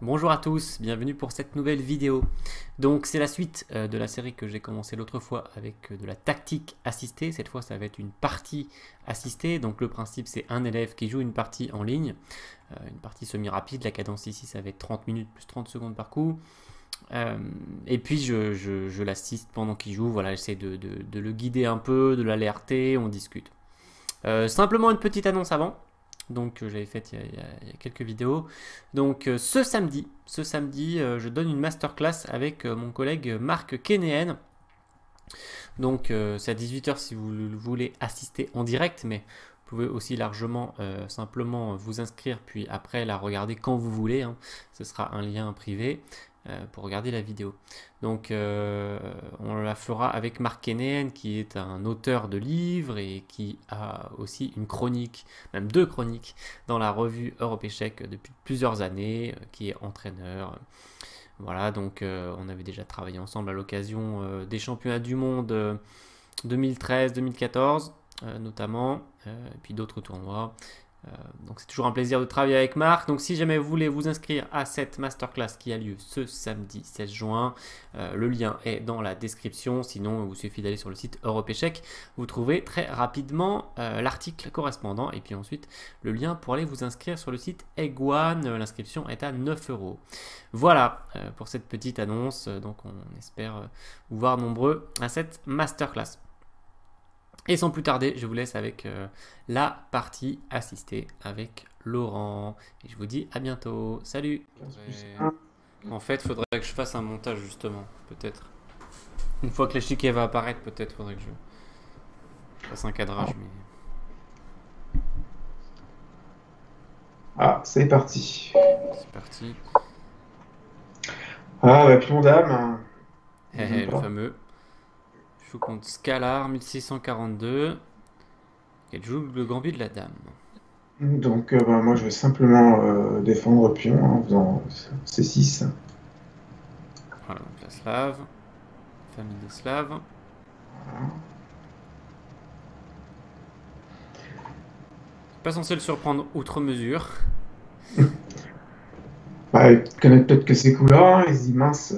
Bonjour à tous, bienvenue pour cette nouvelle vidéo. Donc c'est la suite de la série que j'ai commencé l'autre fois avec de la tactique assistée. Cette fois ça va être une partie assistée. Donc le principe c'est un élève qui joue une partie en ligne, une partie semi-rapide. La cadence ici ça va être 30 minutes plus 30 secondes par coup. Et puis je l'assiste pendant qu'il joue. Voilà, j'essaie de le guider un peu, de l'alerter, on discute. Simplement une petite annonce avant. Donc j'avais fait il y a quelques vidéos. Donc ce samedi, je donne une masterclass avec mon collègue Marc Kénéen. Donc c'est à 18 h si vous voulez assister en direct, mais vous pouvez aussi largement simplement vous inscrire, puis après la regarder quand vous voulez, hein. Ce sera un lien privé pour regarder la vidéo. Donc on la fera avec Marc Kénéen, qui est un auteur de livres et qui a aussi une chronique, même deux chroniques, dans la revue Europe Échec depuis plusieurs années, qui est entraîneur. Voilà, donc on avait déjà travaillé ensemble à l'occasion des championnats du monde 2013-2014 notamment, et puis d'autres tournois. Donc c'est toujours un plaisir de travailler avec Marc. Donc si jamais vous voulez vous inscrire à cette masterclass qui a lieu ce samedi 16 juin, le lien est dans la description. Sinon, il vous suffit d'aller sur le site Europe Échec. Vous trouvez très rapidement l'article correspondant et puis ensuite le lien pour aller vous inscrire sur le site Egg One. L'inscription est à 9 €. Voilà pour cette petite annonce. Donc on espère vous voir nombreux à cette masterclass. Et sans plus tarder, je vous laisse avec la partie assistée avec Laurent. Et je vous dis à bientôt. Salut. En fait, il faudrait que je fasse un montage justement, peut-être. Une fois que l'échiquier va apparaître, peut-être faudrait que je fasse un cadrage. Mais... Ah, c'est parti. C'est parti. Ah, bah, pion dame. Même Le pas. fameux. Je joue contre Scalar 1642. Elle joue le gambit de la dame. Donc, bah, moi, je vais simplement défendre pion en faisant C6. Voilà, donc la slave. Famille des slaves. Voilà. Pas censé le surprendre outre mesure. Bah, il connaît peut-être que ces coups-là, hein. Il se dit mince.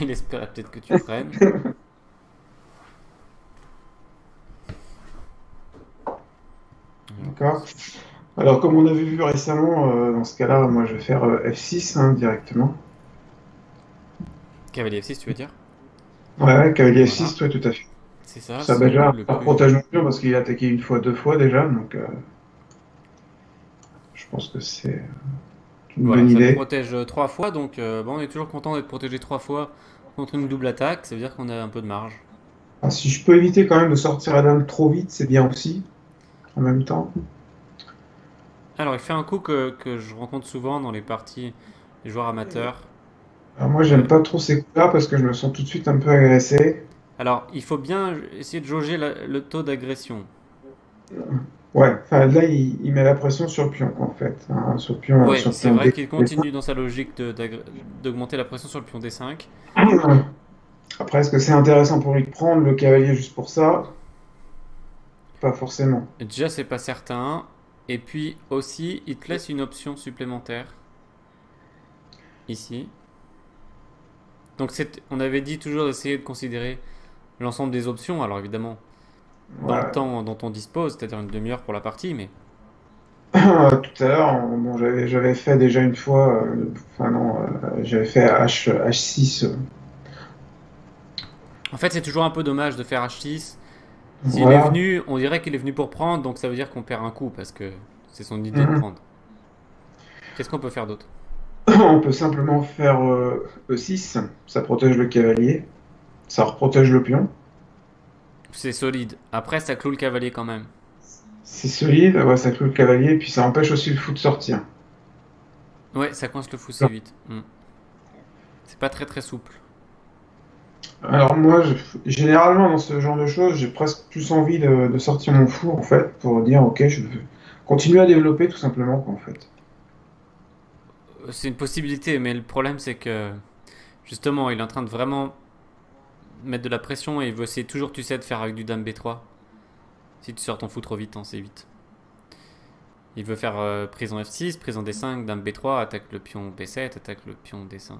Il espérait peut-être que tu prennes. D'accord. Alors, comme on avait vu récemment, dans ce cas-là, moi, je vais faire F6 hein, directement. Cavalier F6, tu veux dire? Ouais, cavalier Voilà. F6, toi, tout à fait. C'est ça, Ça, c'est le coup déjà, le ça plus... protège mon pion parce qu'il a attaqué une fois, deux fois déjà. Donc, je pense que c'est une Voilà, bonne ça te idée. protège 3 fois, donc bon, on est toujours content d'être protégé 3 fois contre une double attaque, ça veut dire qu'on a un peu de marge. Ah, si je peux éviter quand même de sortir la dame trop vite, c'est bien aussi, en même temps. Alors, il fait un coup que je rencontre souvent dans les parties des joueurs amateurs. Alors moi, j'aime Euh, pas trop ces coups-là parce que je me sens tout de suite un peu agressé. alors, il faut bien essayer de jauger le taux d'agression. Ouais, enfin là, il met la pression sur le pion, quoi, en fait. Hein, Ouais, sur le c'est pion vrai D. qu'il continue dans sa logique d'augmenter la pression sur le pion D5. Après, est-ce que c'est intéressant pour lui de prendre le cavalier juste pour ça? Pas forcément. Déjà, c'est pas certain. Et puis aussi, il te laisse une option supplémentaire ici. Donc on avait dit toujours d'essayer de considérer l'ensemble des options. Alors évidemment, dans le Ouais. temps dont on dispose, c'est-à-dire une demi-heure pour la partie, mais Tout à l'heure, bon, j'avais fait déjà une fois, enfin non, j'avais fait H6. en fait c'est toujours un peu dommage de faire H6. S'il est Voilà. venu, on dirait qu'il est venu pour prendre, donc ça veut dire qu'on perd un coup parce que c'est son idée de Mhm. prendre. Qu'est-ce qu'on peut faire d'autre? On peut simplement faire E6, ça protège le cavalier, ça reprotège le pion. C'est solide. Après, ça cloue le cavalier quand même. C'est solide, ouais, ça cloue le cavalier, et puis ça empêche aussi le fou de sortir. Ouais, ça coince le fou C8. C'est pas très très souple. Alors moi, généralement dans ce genre de choses, j'ai presque plus envie de sortir mon fou en fait, pour dire ok, je veux continuer à développer tout simplement quoi, en fait. C'est une possibilité, mais le problème c'est que justement, il est en train de vraiment mettre de la pression et il veut essayer toujours, tu sais, de faire avec du dame B3. Si tu sors ton fou trop vite en C8. Il veut faire prise en F6, prise en D5, dame B3, attaque le pion B7, attaque le pion D5. Et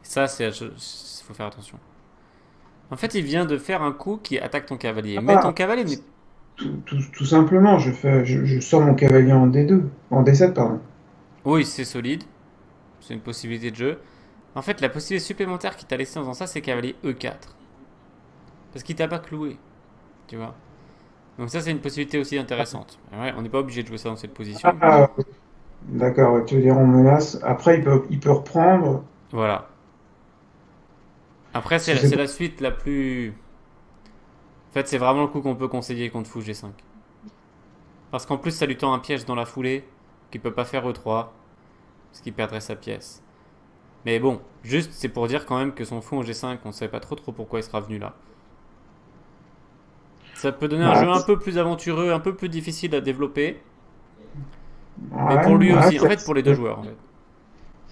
ça, faut faire attention. En fait, il vient de faire un coup qui attaque ton cavalier. Mais ton cavalier n'est... Tout simplement, je sors mon cavalier en D2, en D7, pardon. Oui, c'est solide. C'est une possibilité de jeu. En fait, la possibilité supplémentaire qu'il t'a laissé en faisant ça, c'est cavalier E4. Parce qu'il t'a pas cloué. Tu vois. Donc ça, c'est une possibilité aussi intéressante. Ouais, on n'est pas obligé de jouer ça dans cette position. D'accord, ouais, tu veux dire on menace. Après, il peut reprendre. Voilà. Après, c'est la suite la plus... En fait, c'est vraiment le coup qu'on peut conseiller contre fou G5. Parce qu'en plus, ça lui tend un piège dans la foulée qu'il peut pas faire E3. Parce qu'il perdrait sa pièce. Mais bon, juste, c'est pour dire quand même que son fou en G5, on ne savait pas trop pourquoi il sera venu là. Ça peut donner un jeu un peu plus aventureux, un peu plus difficile à développer. Ouais, mais pour lui aussi, en fait, pour les deux joueurs. En fait.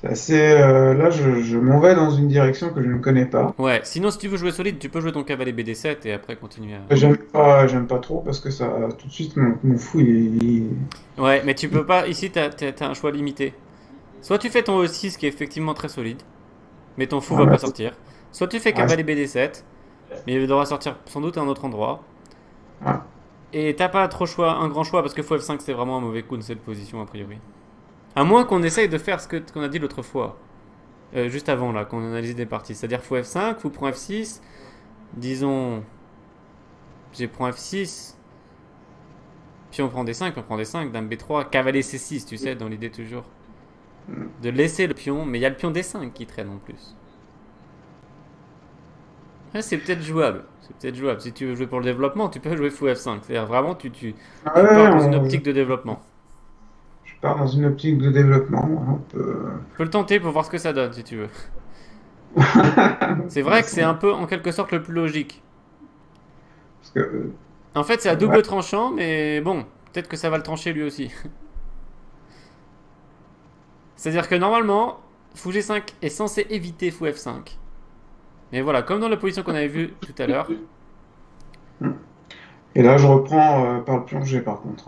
C'est assez. Là, je m'en vais dans une direction que je ne connais pas. Ouais, sinon, si tu veux jouer solide, tu peux jouer ton cavalier BD7 et après continuer à. J'aime pas trop parce que ça. Tout de suite, mon fou, il... Ouais, mais tu peux pas. Ici, t'as un choix limité. Soit tu fais ton E6 qui est effectivement très solide, mais ton fou va pas sortir. Soit tu fais cavalier BD7, mais il devra sortir sans doute à un autre endroit. Ouais. Et t'as pas trop un grand choix parce que fou F5 c'est vraiment un mauvais coup de cette position a priori. À moins qu'on essaye de faire ce qu'on a dit l'autre fois. Juste avant là, qu'on analyse des parties. C'est-à-dire fou F5, fou prend F6. Disons. J'ai prend F6. Puis on prend D5, on prend D5, dame B3, cavalier C6, tu sais, dans l'idée toujours. De laisser le pion, mais il y a le pion D5 qui traîne en plus. Ouais, c'est peut-être jouable. C'est peut-être jouable. Si tu veux jouer pour le développement, tu peux jouer fou F5. C'est-à-dire vraiment, tu pars dans une optique de développement. Je pars dans une optique de développement. Tu peux le tenter pour voir ce que ça donne, si tu veux. C'est vrai que c'est un peu, en quelque sorte, le plus logique. Parce que... En fait, c'est à double tranchant, mais bon, peut-être que ça va le trancher lui aussi. C'est-à-dire que normalement, fou G5 est censé éviter fou F5. Mais voilà, comme dans la position qu'on avait vue tout à l'heure. Et là, je reprends par le pion G par contre.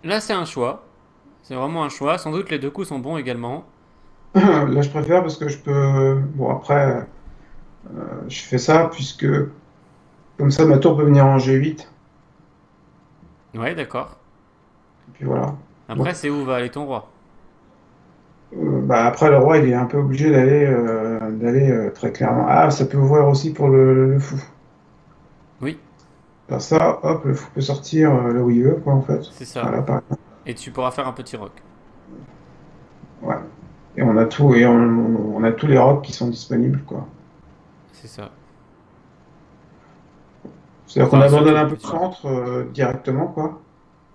Là, c'est un choix. C'est vraiment un choix. Sans doute, les deux coups sont bons également. Là, je préfère parce que je peux... Bon, après, je fais ça puisque... Comme ça, ma tour peut venir en G8. Ouais, d'accord. Et puis voilà. Après, c'est où va aller ton roi? Bah après, le roi, il est un peu obligé d'aller très clairement. Ah, ça peut ouvrir aussi pour le fou. Oui. Faire ça, hop, le fou peut sortir là où il veut, quoi, en fait. C'est ça. Voilà, et tu pourras faire un petit rock. Ouais. Et on a tout, et on a tous les rocks qui sont disponibles, quoi. C'est ça. C'est-à-dire qu'on abandonne un peu le centre directement, quoi.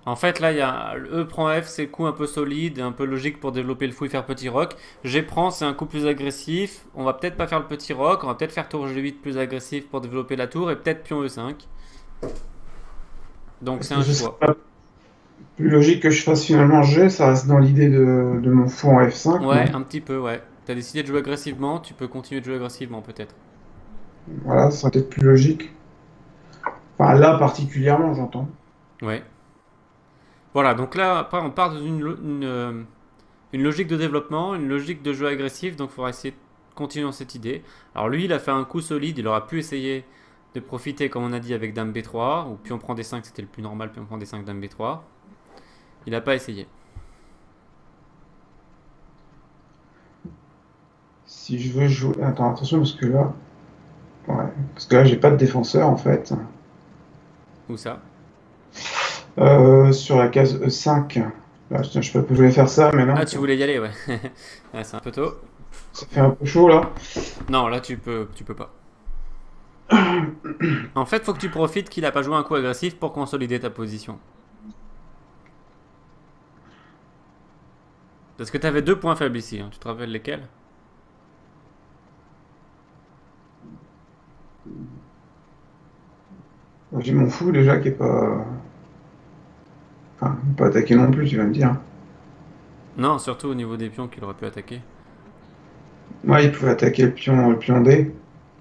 En fait, là, il y a E prend F, c'est coup un peu solide, un peu logique pour développer le fou et faire petit rock. G prend, c'est un coup plus agressif. On va peut-être pas faire le petit rock, on va peut-être faire tour G8 plus agressif pour développer la tour, et peut-être pion E5. Donc c'est un choix. Plus logique que je fasse finalement G, ça reste dans l'idée de mon fou en F5. Ouais, un petit peu, ouais. T'as décidé de jouer agressivement, tu peux continuer de jouer agressivement peut-être. Voilà, ça serait peut-être plus logique. Enfin, là particulièrement, j'entends. Ouais. Voilà, donc là, après, on part dans une logique de développement, une logique de jeu agressif, donc il faudra essayer de continuer dans cette idée. Alors lui, il a fait un coup solide, il aura pu essayer de profiter, comme on a dit, avec dame B3, ou pion prend D5, c'était le plus normal, pion prend D5, dame B3. Il n'a pas essayé. Si je veux jouer... Attends, attention, parce que là... Ouais, parce que là, j'ai pas de défenseur, en fait. Où ça? Sur la case E5. Là, je voulais faire ça, mais non. Ah, tu voulais y aller, ouais. Ouais, c'est un peu tôt. Ça fait un peu chaud, là. Non, là, tu peux pas. En fait, faut que tu profites qu'il a pas joué un coup agressif pour consolider ta position. Parce que tu avais 2 points faibles ici, hein. Tu te rappelles lesquels? J'ai mon fou, déjà, qui est pas... Enfin, pas attaqué non plus, tu vas me dire. Non, surtout au niveau des pions qu'il aurait pu attaquer. Ouais, il pouvait attaquer le pion D.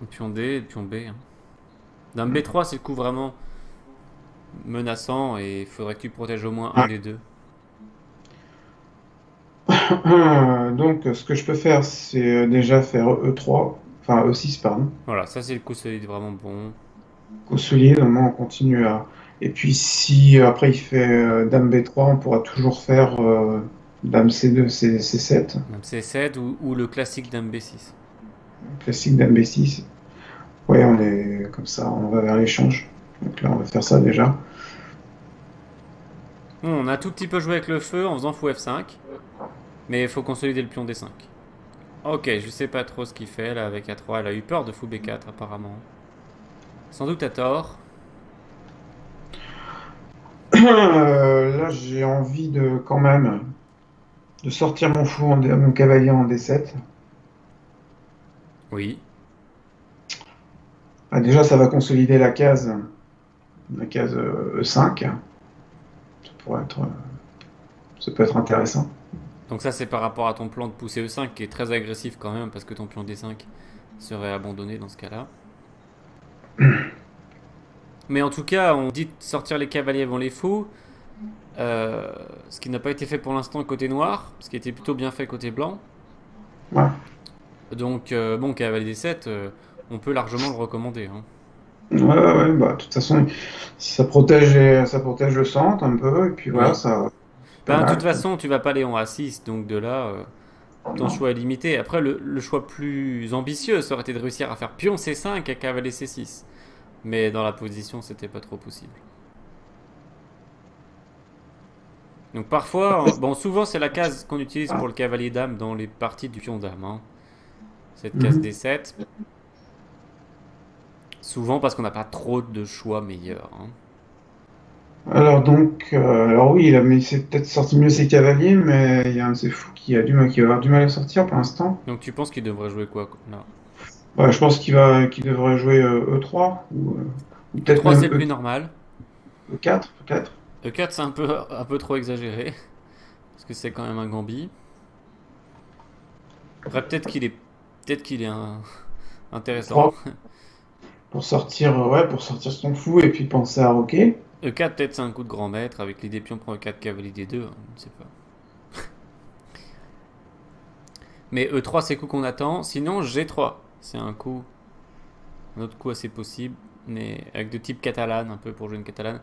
Le pion D et le pion B. Hein. Dame B3, c'est le coup vraiment menaçant et il faudrait que tu protèges au moins un des deux. Donc, ce que je peux faire, c'est déjà faire E3, enfin E6, pardon. Voilà, ça c'est le coup solide vraiment bon. Au solide, au moins on continue à. Et puis, si après il fait Dame B3, on pourra toujours faire Dame C2, C7, Dame C7 ou le classique Dame B6. classique Dame B6. Ouais, on est comme ça, on va vers l'échange. Donc là, on va faire ça déjà. Bon, on a un tout petit peu joué avec le feu en faisant fou F5. Mais il faut consolider le pion D5. Ok, je sais pas trop ce qu'il fait là avec A3. Elle a eu peur de fou B4 apparemment. Sans doute à tort. Là, j'ai envie de quand même de sortir mon fou, mon cavalier en D7. Oui. Ah, déjà, ça va consolider la case E5. Ça pourrait être, ça peut être intéressant. Donc ça c'est par rapport à ton plan de pousser E5 qui est très agressif quand même parce que ton pion D5 serait abandonné dans ce cas-là. Mais en tout cas, on dit de sortir les cavaliers avant les fous. Ce qui n'a pas été fait pour l'instant côté noir, ce qui était plutôt bien fait côté blanc. Ouais. Donc bon, cavalier D7, on peut largement le recommander, hein. Ouais. Bah, de toute façon, ça protège le centre un peu, et puis voilà, Oui. ça, pas Ben, de toute mal. façon, tu vas pas aller en A6, donc de là, ton Non. choix est limité. Après, le choix plus ambitieux, ça aurait été de réussir à faire pion C5 et cavalier C6. Mais dans la position, c'était pas trop possible. Donc parfois, bon, souvent c'est la case qu'on utilise pour le cavalier dame dans les parties du pion dame, hein. Cette case Mhm. D7. Souvent parce qu'on n'a pas trop de choix meilleurs, hein. Alors donc, alors oui, il s'est peut-être sorti mieux ses cavaliers, mais il y a un de ses fous qui va avoir du mal à sortir pour l'instant. Donc tu penses qu'il devrait jouer quoi là? Ouais, je pense qu'il devrait jouer E3 ou peut-être E3 même c'est le plus normal. E4 peut-être. E4 c'est un peu trop exagéré. Parce que c'est quand même un Gambit. Après peut-être qu'il est intéressant. E3 pour sortir son fou et puis penser à roquer. E4 peut-être c'est un coup de grand maître avec l'idée pion prend E4 cavalier D2, hein, je ne sais pas. Mais E3 c'est le coup qu'on attend. Sinon G3 c'est un autre coup assez possible. Mais avec de type catalane, un peu pour jouer une catalane.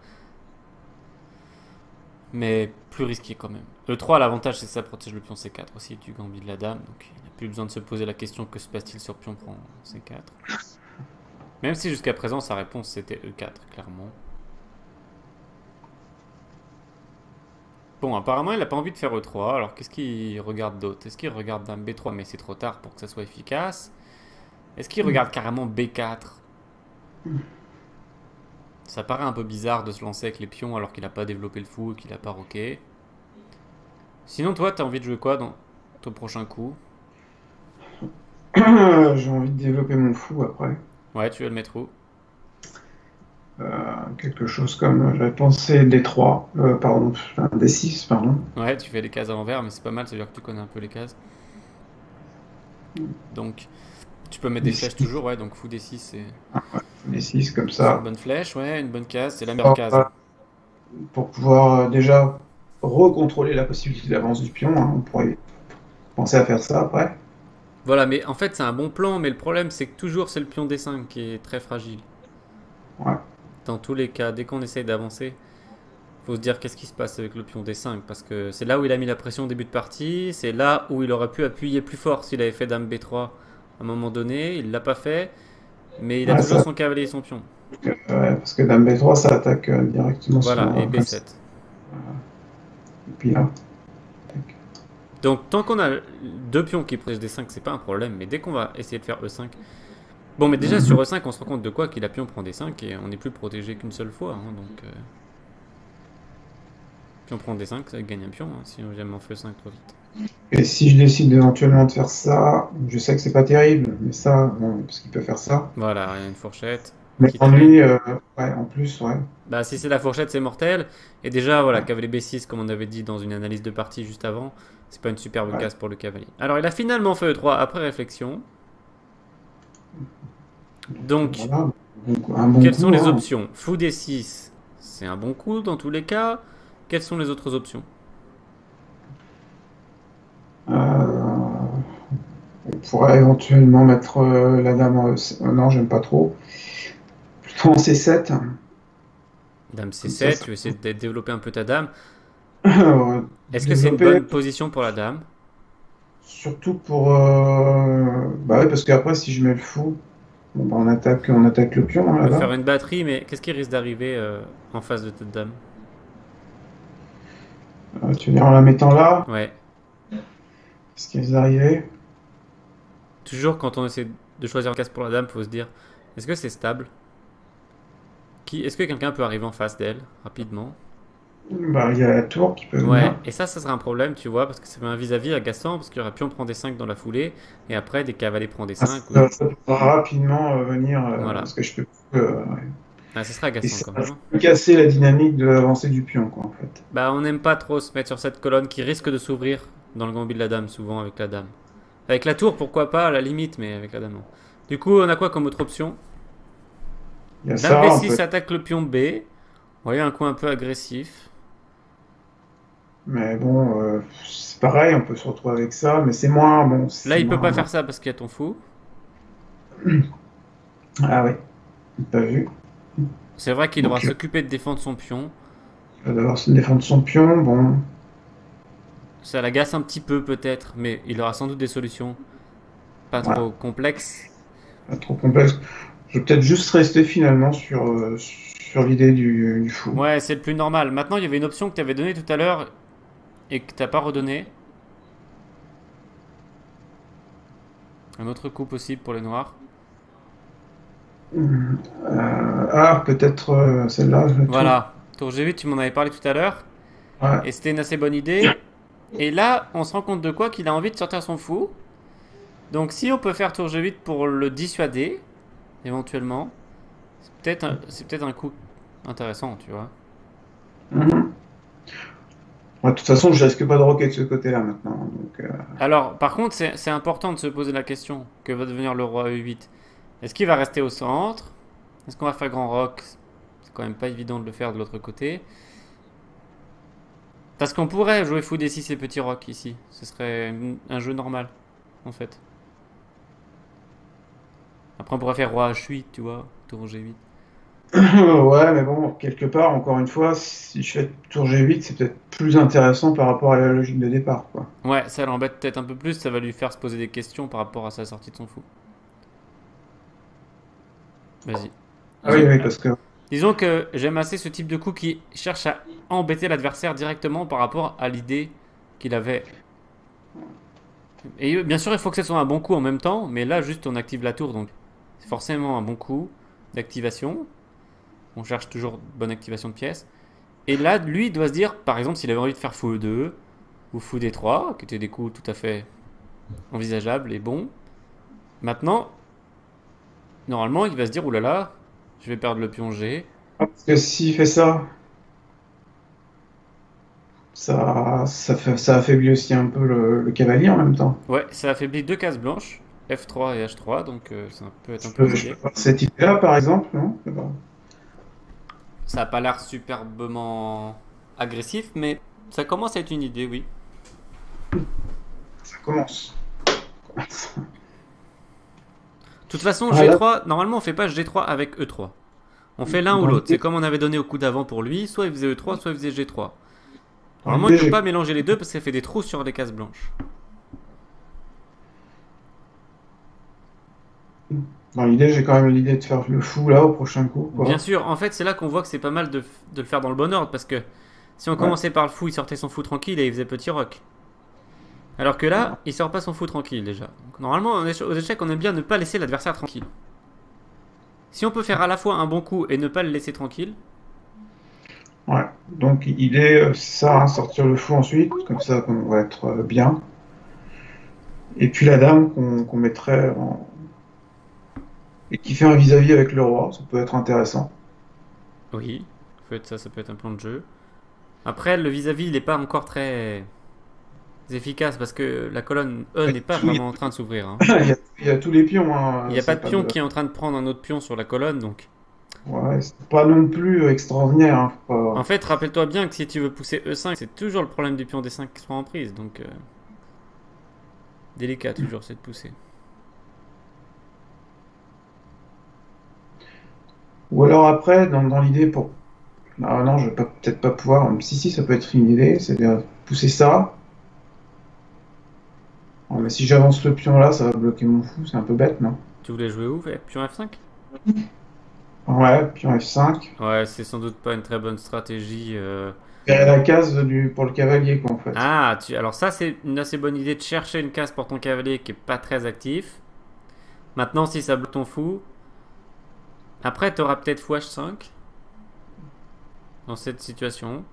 Mais plus risqué quand même. E3 l'avantage c'est que ça protège le pion C4 aussi du Gambit de la dame. Donc il n'a plus besoin de se poser la question que se passe-t-il sur pion prend C4. Même si jusqu'à présent sa réponse c'était E4 clairement. Bon, apparemment, il n'a pas envie de faire E3. Alors, qu'est-ce qu'il regarde d'autre? Est-ce qu'il regarde Dame B3, mais c'est trop tard pour que ça soit efficace? Est-ce qu'il regarde carrément B4? Ça paraît un peu bizarre de se lancer avec les pions alors qu'il n'a pas développé le fou et qu'il n'a pas roqué. Sinon, toi, t'as envie de jouer quoi dans ton prochain coup? J'ai envie de développer mon fou après. Ouais, tu vas le mettre où? Quelque chose comme, j'avais pensé D3, pardon, enfin, D6, pardon. Ouais, tu fais les cases à l'envers, mais c'est pas mal, ça veut dire que tu connais un peu les cases. Donc, tu peux mettre des flèches D6, toujours, ouais, donc fou D6, D6 comme c'est une ça. bonne flèche, ouais, une bonne case, c'est la meilleure case, hein. Pour pouvoir déjà recontrôler la possibilité d'avance du pion, hein. On pourrait penser à faire ça après. Voilà, mais en fait, c'est un bon plan, mais le problème, c'est que toujours, c'est le pion D5 qui est très fragile. Ouais. Dans tous les cas, dès qu'on essaye d'avancer, faut se dire qu'est-ce qui se passe avec le pion D5, parce que c'est là où il a mis la pression au début de partie, c'est là où il aurait pu appuyer plus fort s'il avait fait Dame B3 à un moment donné, il l'a pas fait, mais il a Ouais, toujours ça, son cavalier et son pion. ouais, parce que Dame B3, ça attaque directement sur, Voilà, et comme ça. B7. Et puis là, tac. Donc tant qu'on a deux pions qui protègent D5, c'est pas un problème, mais dès qu'on va essayer de faire E5... Bon, mais déjà sur Mhm. E5, on se rend compte de quoi qu'il a pion prend D5 et on n'est plus protégé qu'une seule fois, hein, donc... Pion prend D5, ça gagne un pion, hein, si jamais on fait E5 trop vite. Et si je décide éventuellement de faire ça, je sais que c'est pas terrible, mais ça, bon, parce qu'il peut faire ça. Voilà, il y a une fourchette Mais qui en traîne. lui, ouais, en plus, ouais. Bah, si c'est la fourchette, c'est mortel. Et déjà, voilà, cavalier B6, comme on avait dit dans une analyse de partie juste avant, c'est pas une superbe Ouais. case pour le cavalier. Alors, il a finalement fait E3 après réflexion. Donc, Voilà, un bon quelles sont coup, les hein. options? Fou D6, c'est un bon coup dans tous les cas. Quelles sont les autres options? pourrait éventuellement mettre la dame en non, j'aime pas trop. Plutôt en C7. Dame Comme ça, C7, tu veux essayer de développer un peu ta dame. euh, Est-ce que c'est une développer, bonne position pour la dame? surtout pour... Bah oui, parce qu'après, si je mets le fou, bon, bah, on attaque le pion, hein, On peut là-bas. faire une batterie, mais qu'est-ce qui risque d'arriver en face de ta dame? Tu veux dire en la mettant là, Ouais. ce qui est arrivé. Toujours quand on essaie de choisir une case pour la dame, faut se dire, est-ce que c'est stable? Est-ce que quelqu'un peut arriver en face d'elle rapidement? Bah, il y a la tour qui peut Ouais, venir. et ça sera un problème, tu vois, parce que ça fait un vis-à-vis agaçant, parce qu'il aurait pu en prendre des 5 dans la foulée, et après des cavaliers prend des Ah, 5. ça peut rapidement venir, Voilà. parce que je peux... ouais. Ah, ça serait Et agaçant ça quand va même, hein. casser la dynamique de l'avancée du pion, quoi, en fait. Bah, on n'aime pas trop se mettre sur cette colonne qui risque de s'ouvrir dans le gambit de la dame, souvent avec la dame. Avec la tour, pourquoi pas, à la limite, mais avec la dame, non. Du coup, on a quoi comme autre option? Il y a Dame ça, on peut... B6 attaque le pion B. Vous voyez, un coup un peu agressif. Mais bon, c'est pareil, on peut se retrouver avec ça, mais c'est moins... Bon, Là, c'est il peut pas moins... faire ça parce qu'il y a ton fou. Ah ouais, pas vu. C'est vrai qu'il devra Donc, s'occuper de défendre son pion. il va devoir se défendre son pion, bon... Ça l'agace un petit peu peut-être, mais il aura sans doute des solutions pas Voilà, trop complexes. pas trop complexe. Je vais peut-être juste rester finalement sur l'idée du fou. Ouais, c'est le plus normal. Maintenant, il y avait une option que tu avais donnée tout à l'heure et que t'as pas redonnée. Un autre coup possible pour les noirs. Peut-être celle-là, le tour. Voilà. Tour G8, tu m'en avais parlé tout à l'heure. Ouais. Et c'était une assez bonne idée. Et là, on se rend compte de quoi? Qu'il a envie de sortir son fou. Donc si on peut faire tour G8 pour le dissuader, éventuellement, c'est peut-être un coup intéressant, tu vois. Mhm. Ouais, de toute façon, je risque pas de roquer de ce côté-là maintenant. Donc, Alors, par contre, c'est important de se poser la question, que va devenir le roi E8? Est-ce qu'il va rester au centre? Est-ce qu'on va faire grand roc? C'est quand même pas évident de le faire de l'autre côté. Parce qu'on pourrait jouer fou D6 et petit roc ici. Ce serait un jeu normal, en fait. Après, on pourrait faire roi H8, tu vois, tour G8. ouais, mais bon, quelque part, encore une fois, si je fais tour G8, c'est peut-être plus intéressant par rapport à la logique de départ, quoi. Ouais, ça l'embête peut-être un peu plus, ça va lui faire se poser des questions par rapport à sa sortie de son fou. Vas-y. Ah oui, Disons, oui, parce que disons que j'aime assez ce type de coup qui cherche à embêter l'adversaire directement par rapport à l'idée qu'il avait. Et bien sûr, il faut que ce soit un bon coup en même temps, mais là, juste on active la tour, donc c'est forcément un bon coup d'activation. On cherche toujours bonne activation de pièces. Et là, lui doit se dire, par exemple, s'il avait envie de faire fou E2 ou fou D3, qui étaient des coups tout à fait envisageables et bons. Maintenant, normalement, il va se dire, oulala, je vais perdre le pion G. parce que s'il fait ça, ça affaiblit aussi un peu le cavalier en même temps. Ouais, ça affaiblit deux cases blanches, F3 et H3, donc ça peut être un peu Je peux risqué. faire cette idée-là, par exemple, non? Je sais pas. Ça n'a pas l'air superbement agressif, mais ça commence à être une idée, oui. Ça commence. De toute façon, Voilà. G3, normalement on fait pas G3 avec E3. On fait l'un ou Dans l'autre. C'est l'idée, comme on avait donné au coup d'avant pour lui, soit il faisait E3, soit il faisait G3. dans Normalement, il l'idée, peut pas mélanger les deux parce que ça fait des trous sur les cases blanches. j'ai quand même l'idée de faire le fou là au prochain coup, Bien quoi. sûr, en fait, c'est là qu'on voit que c'est pas mal de le faire dans le bon ordre parce que si on Ouais. commençait par le fou, il sortait son fou tranquille et il faisait petit roc. Alors que là, il sort pas son fou tranquille déjà. Donc, normalement, aux échecs, on aime bien ne pas laisser l'adversaire tranquille. Si on peut faire à la fois un bon coup et ne pas le laisser tranquille, Ouais. Donc idée, c'est ça, hein, sortir le fou ensuite, comme ça on va être bien. Et puis la dame qu'on mettrait en... et qui fait un vis-à-vis avec le roi, ça peut être intéressant. oui, en fait, ça peut être un plan de jeu. Après, le vis-à-vis, il n'est pas encore très efficace parce que la colonne E Ouais, n'est pas vraiment en train de s'ouvrir, hein. il y a tous les pions, Il hein, n'y a pas c'est de pas pion de... qui est en train de prendre un autre pion sur la colonne, donc. Ouais, c'est pas non plus extraordinaire, hein, faut En pas... fait, rappelle-toi bien que si tu veux pousser E5, c'est toujours le problème du pion D5 qui sera en prise, donc délicat toujours cette poussée. Ou alors après, dans l'idée pour... Ah non, je vais peut-être pas pouvoir. Si, ça peut être une idée, c'est de pousser ça. Oh, mais si j'avance le pion là, ça va bloquer mon fou, c'est un peu bête, non? Tu voulais jouer où? Pion F5? Ouais, pion F5. Ouais, c'est sans doute pas une très bonne stratégie. Et la case pour le cavalier, quoi, en fait. Ah, alors ça, c'est une assez bonne idée de chercher une case pour ton cavalier qui est pas très actif. Maintenant, si ça bloque ton fou, après, tu auras peut-être fou H5 dans cette situation.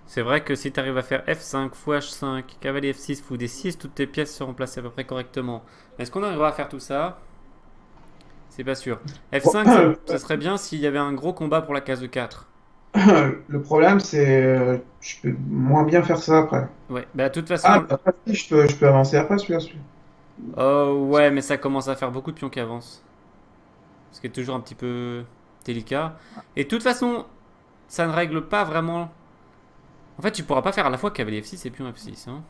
C'est vrai que si tu arrives à faire F5, fou H5, cavalier F6, fou D6, toutes tes pièces seront placées à peu près correctement. Est-ce qu'on arrivera à faire tout ça? C'est pas sûr. F5, ça serait bien s'il y avait un gros combat pour la case de 4. Le problème, c'est je peux moins bien faire ça après. Ouais, bah de toute Ah, façon, après, si, je peux avancer après, celui-là. oh ouais, mais ça commence à faire beaucoup de pions qui avancent. Ce qui est toujours un petit peu délicat. Et de toute façon, ça ne règle pas vraiment. En fait, tu pourras pas faire à la fois cavalier F6 et pion F6. Hein.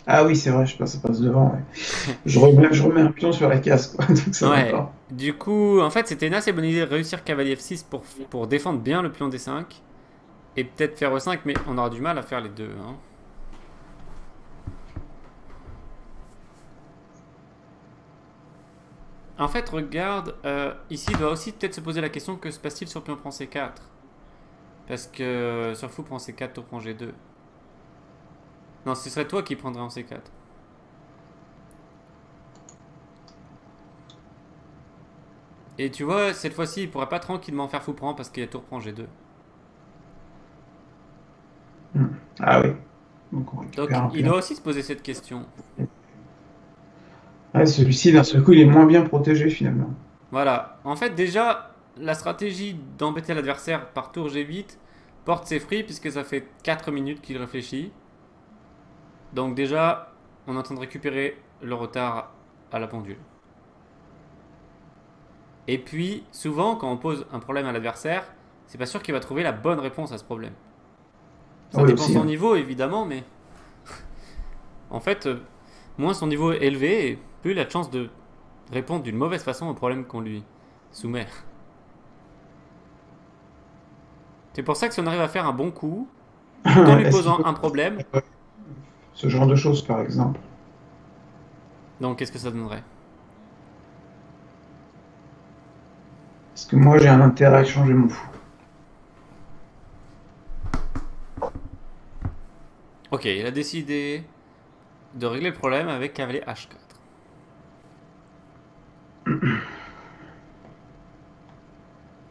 Ah oui, c'est vrai, je sais pas, ça passe devant. Ouais. Je remets un pion sur la case, quoi, donc ça va Ouais. pas. Du coup, en fait, c'était une assez bonne idée de réussir cavalier F6 pour défendre bien le pion D5. Et peut-être faire E5, mais on aura du mal à faire les deux. Hein. En fait, regarde, ici, il doit aussi peut-être se poser la question que se passe-t-il sur pion prend C4? Parce que sur fou prend C4, tour prend G2. Non, ce serait toi qui prendrais en C4. Et tu vois, cette fois-ci, il pourrait pas tranquillement faire fou prend parce qu'il y a tour prend G2. Hmm. Ah oui, donc on Donc, récupère un il pion. doit aussi se poser cette question. Ouais, celui-ci, d'un seul coup, il est moins bien protégé, finalement. Voilà. En fait, déjà, la stratégie d'embêter l'adversaire par tour G8 porte ses fruits puisque ça fait 4 minutes qu'il réfléchit. Donc déjà, on est en train de récupérer le retard à la pendule. Et puis, souvent, quand on pose un problème à l'adversaire, c'est pas sûr qu'il va trouver la bonne réponse à ce problème. Ah Ça oui, dépend de aussi, son hein. niveau, évidemment, mais en fait, moins son niveau est élevé, et plus il a de chance de répondre d'une mauvaise façon au problème qu'on lui soumet. C'est pour ça que si on arrive à faire un bon coup, tout en lui Est-ce qu'il posant peut un faire problème, ce genre de choses, par exemple? donc qu'est-ce que ça donnerait? Est-ce que moi, j'ai un intérêt à changer mon fou? Ok, il a décidé de régler le problème avec cavalier H4.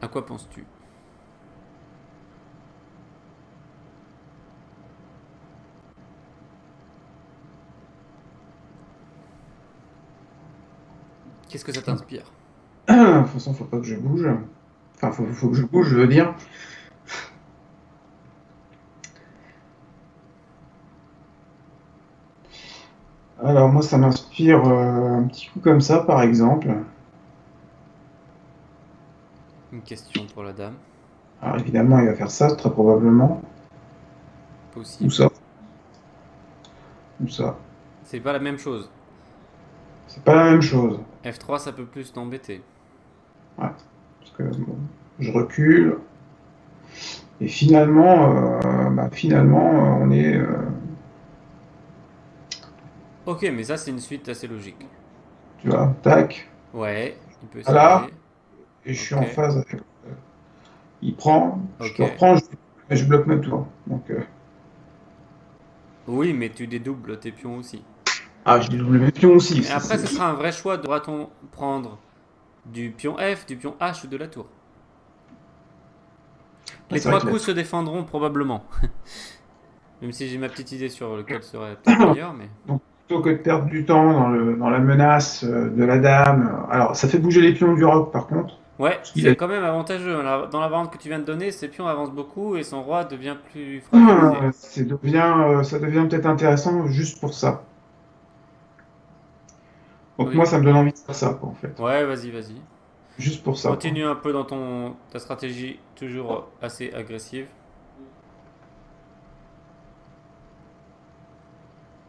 À quoi penses-tu? Qu'est-ce que ça t'inspire? De toute façon, faut pas que je bouge. Enfin, faut que je bouge, je veux dire. Alors, moi, ça m'inspire un petit coup comme ça, par exemple. Une question pour la dame. Alors, évidemment, il va faire ça, très probablement. Ou Possible. ça, ou ça. C'est pas la même chose. C'est pas la même chose. F3, ça peut plus t'embêter. Ouais. Parce que bon, je recule. Et finalement, on est. Ok, mais ça, c'est une suite assez logique. Tu vois, tac, Ouais, il peut là, essayer. et je suis Ok, en phase avec. Il prend, je ok. te reprends, je bloque ma tour. Donc, Oui, mais tu dédoubles tes pions aussi. ah, je dédouble mes pions aussi. Mais après, ce sera un vrai choix. Devra-t-on prendre du pion F, du pion H ou de la tour? Les C'est vrai trois que coups se défendront probablement. Même si j'ai ma petite idée sur lequel serait peut-être meilleur, mais... donc, plutôt que de perdre du temps dans la menace de la dame, alors ça fait bouger les pions du roc par contre. Ouais, Parce qu'il a... c'est quand même avantageux. Dans la variante que tu viens de donner, ses pions avancent beaucoup et son roi devient plus fragilisé. Ça devient peut-être intéressant juste pour ça. Donc moi, Oui. ça me donne envie de faire ça, quoi, en fait. Ouais, vas-y, vas-y. Juste pour ça, quoi. Continue un peu dans ta stratégie toujours assez agressive.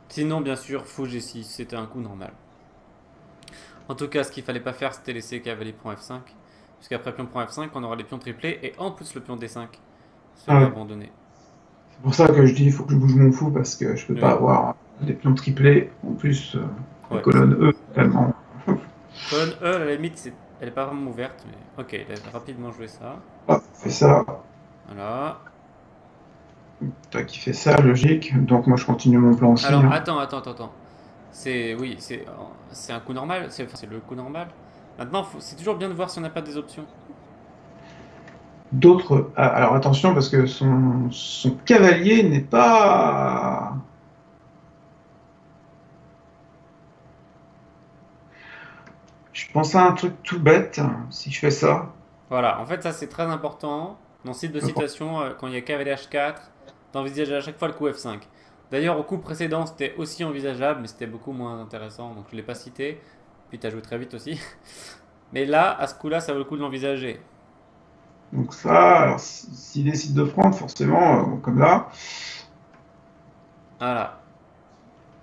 Sinon, bien sûr, fou G6, c'était un coup normal. En tout cas, ce qu'il fallait pas faire, c'était laisser cavalier prend F5. Puisqu'après pion prend F5, on aura les pions triplés et en plus le pion D5 Ah sera ouais. abandonné. C'est pour ça que je dis il faut que je bouge mon fou parce que je peux pas Oui, avoir des pions triplés. En plus, la ouais. colonne E, tellement. Colonne E, à la limite, elle est pas vraiment ouverte, mais ok, il a rapidement joué ça. Hop, fait ça. Voilà. Toi qui fait ça, logique. Donc moi je continue mon plan aussi. Alors, Hein. attends. Oui, c'est un coup normal, c'est le coup normal. Maintenant, c'est toujours bien de voir si on n'a pas des options. D'autres. Ah, alors attention parce que son cavalier n'est pas. Je pense à un truc tout bête. Si je fais ça, Voilà, en fait, ça c'est très important dans ce type de je pense- situation, quand il y a cavalier H4, d'envisager à chaque fois le coup F5. D'ailleurs, au coup précédent, c'était aussi envisageable, mais c'était beaucoup moins intéressant, donc je ne l'ai pas cité. Puis tu as joué très vite aussi. Mais là, à ce coup-là, ça vaut le coup de l'envisager. donc ça, alors s'il décide de prendre, forcément, comme là, Voilà,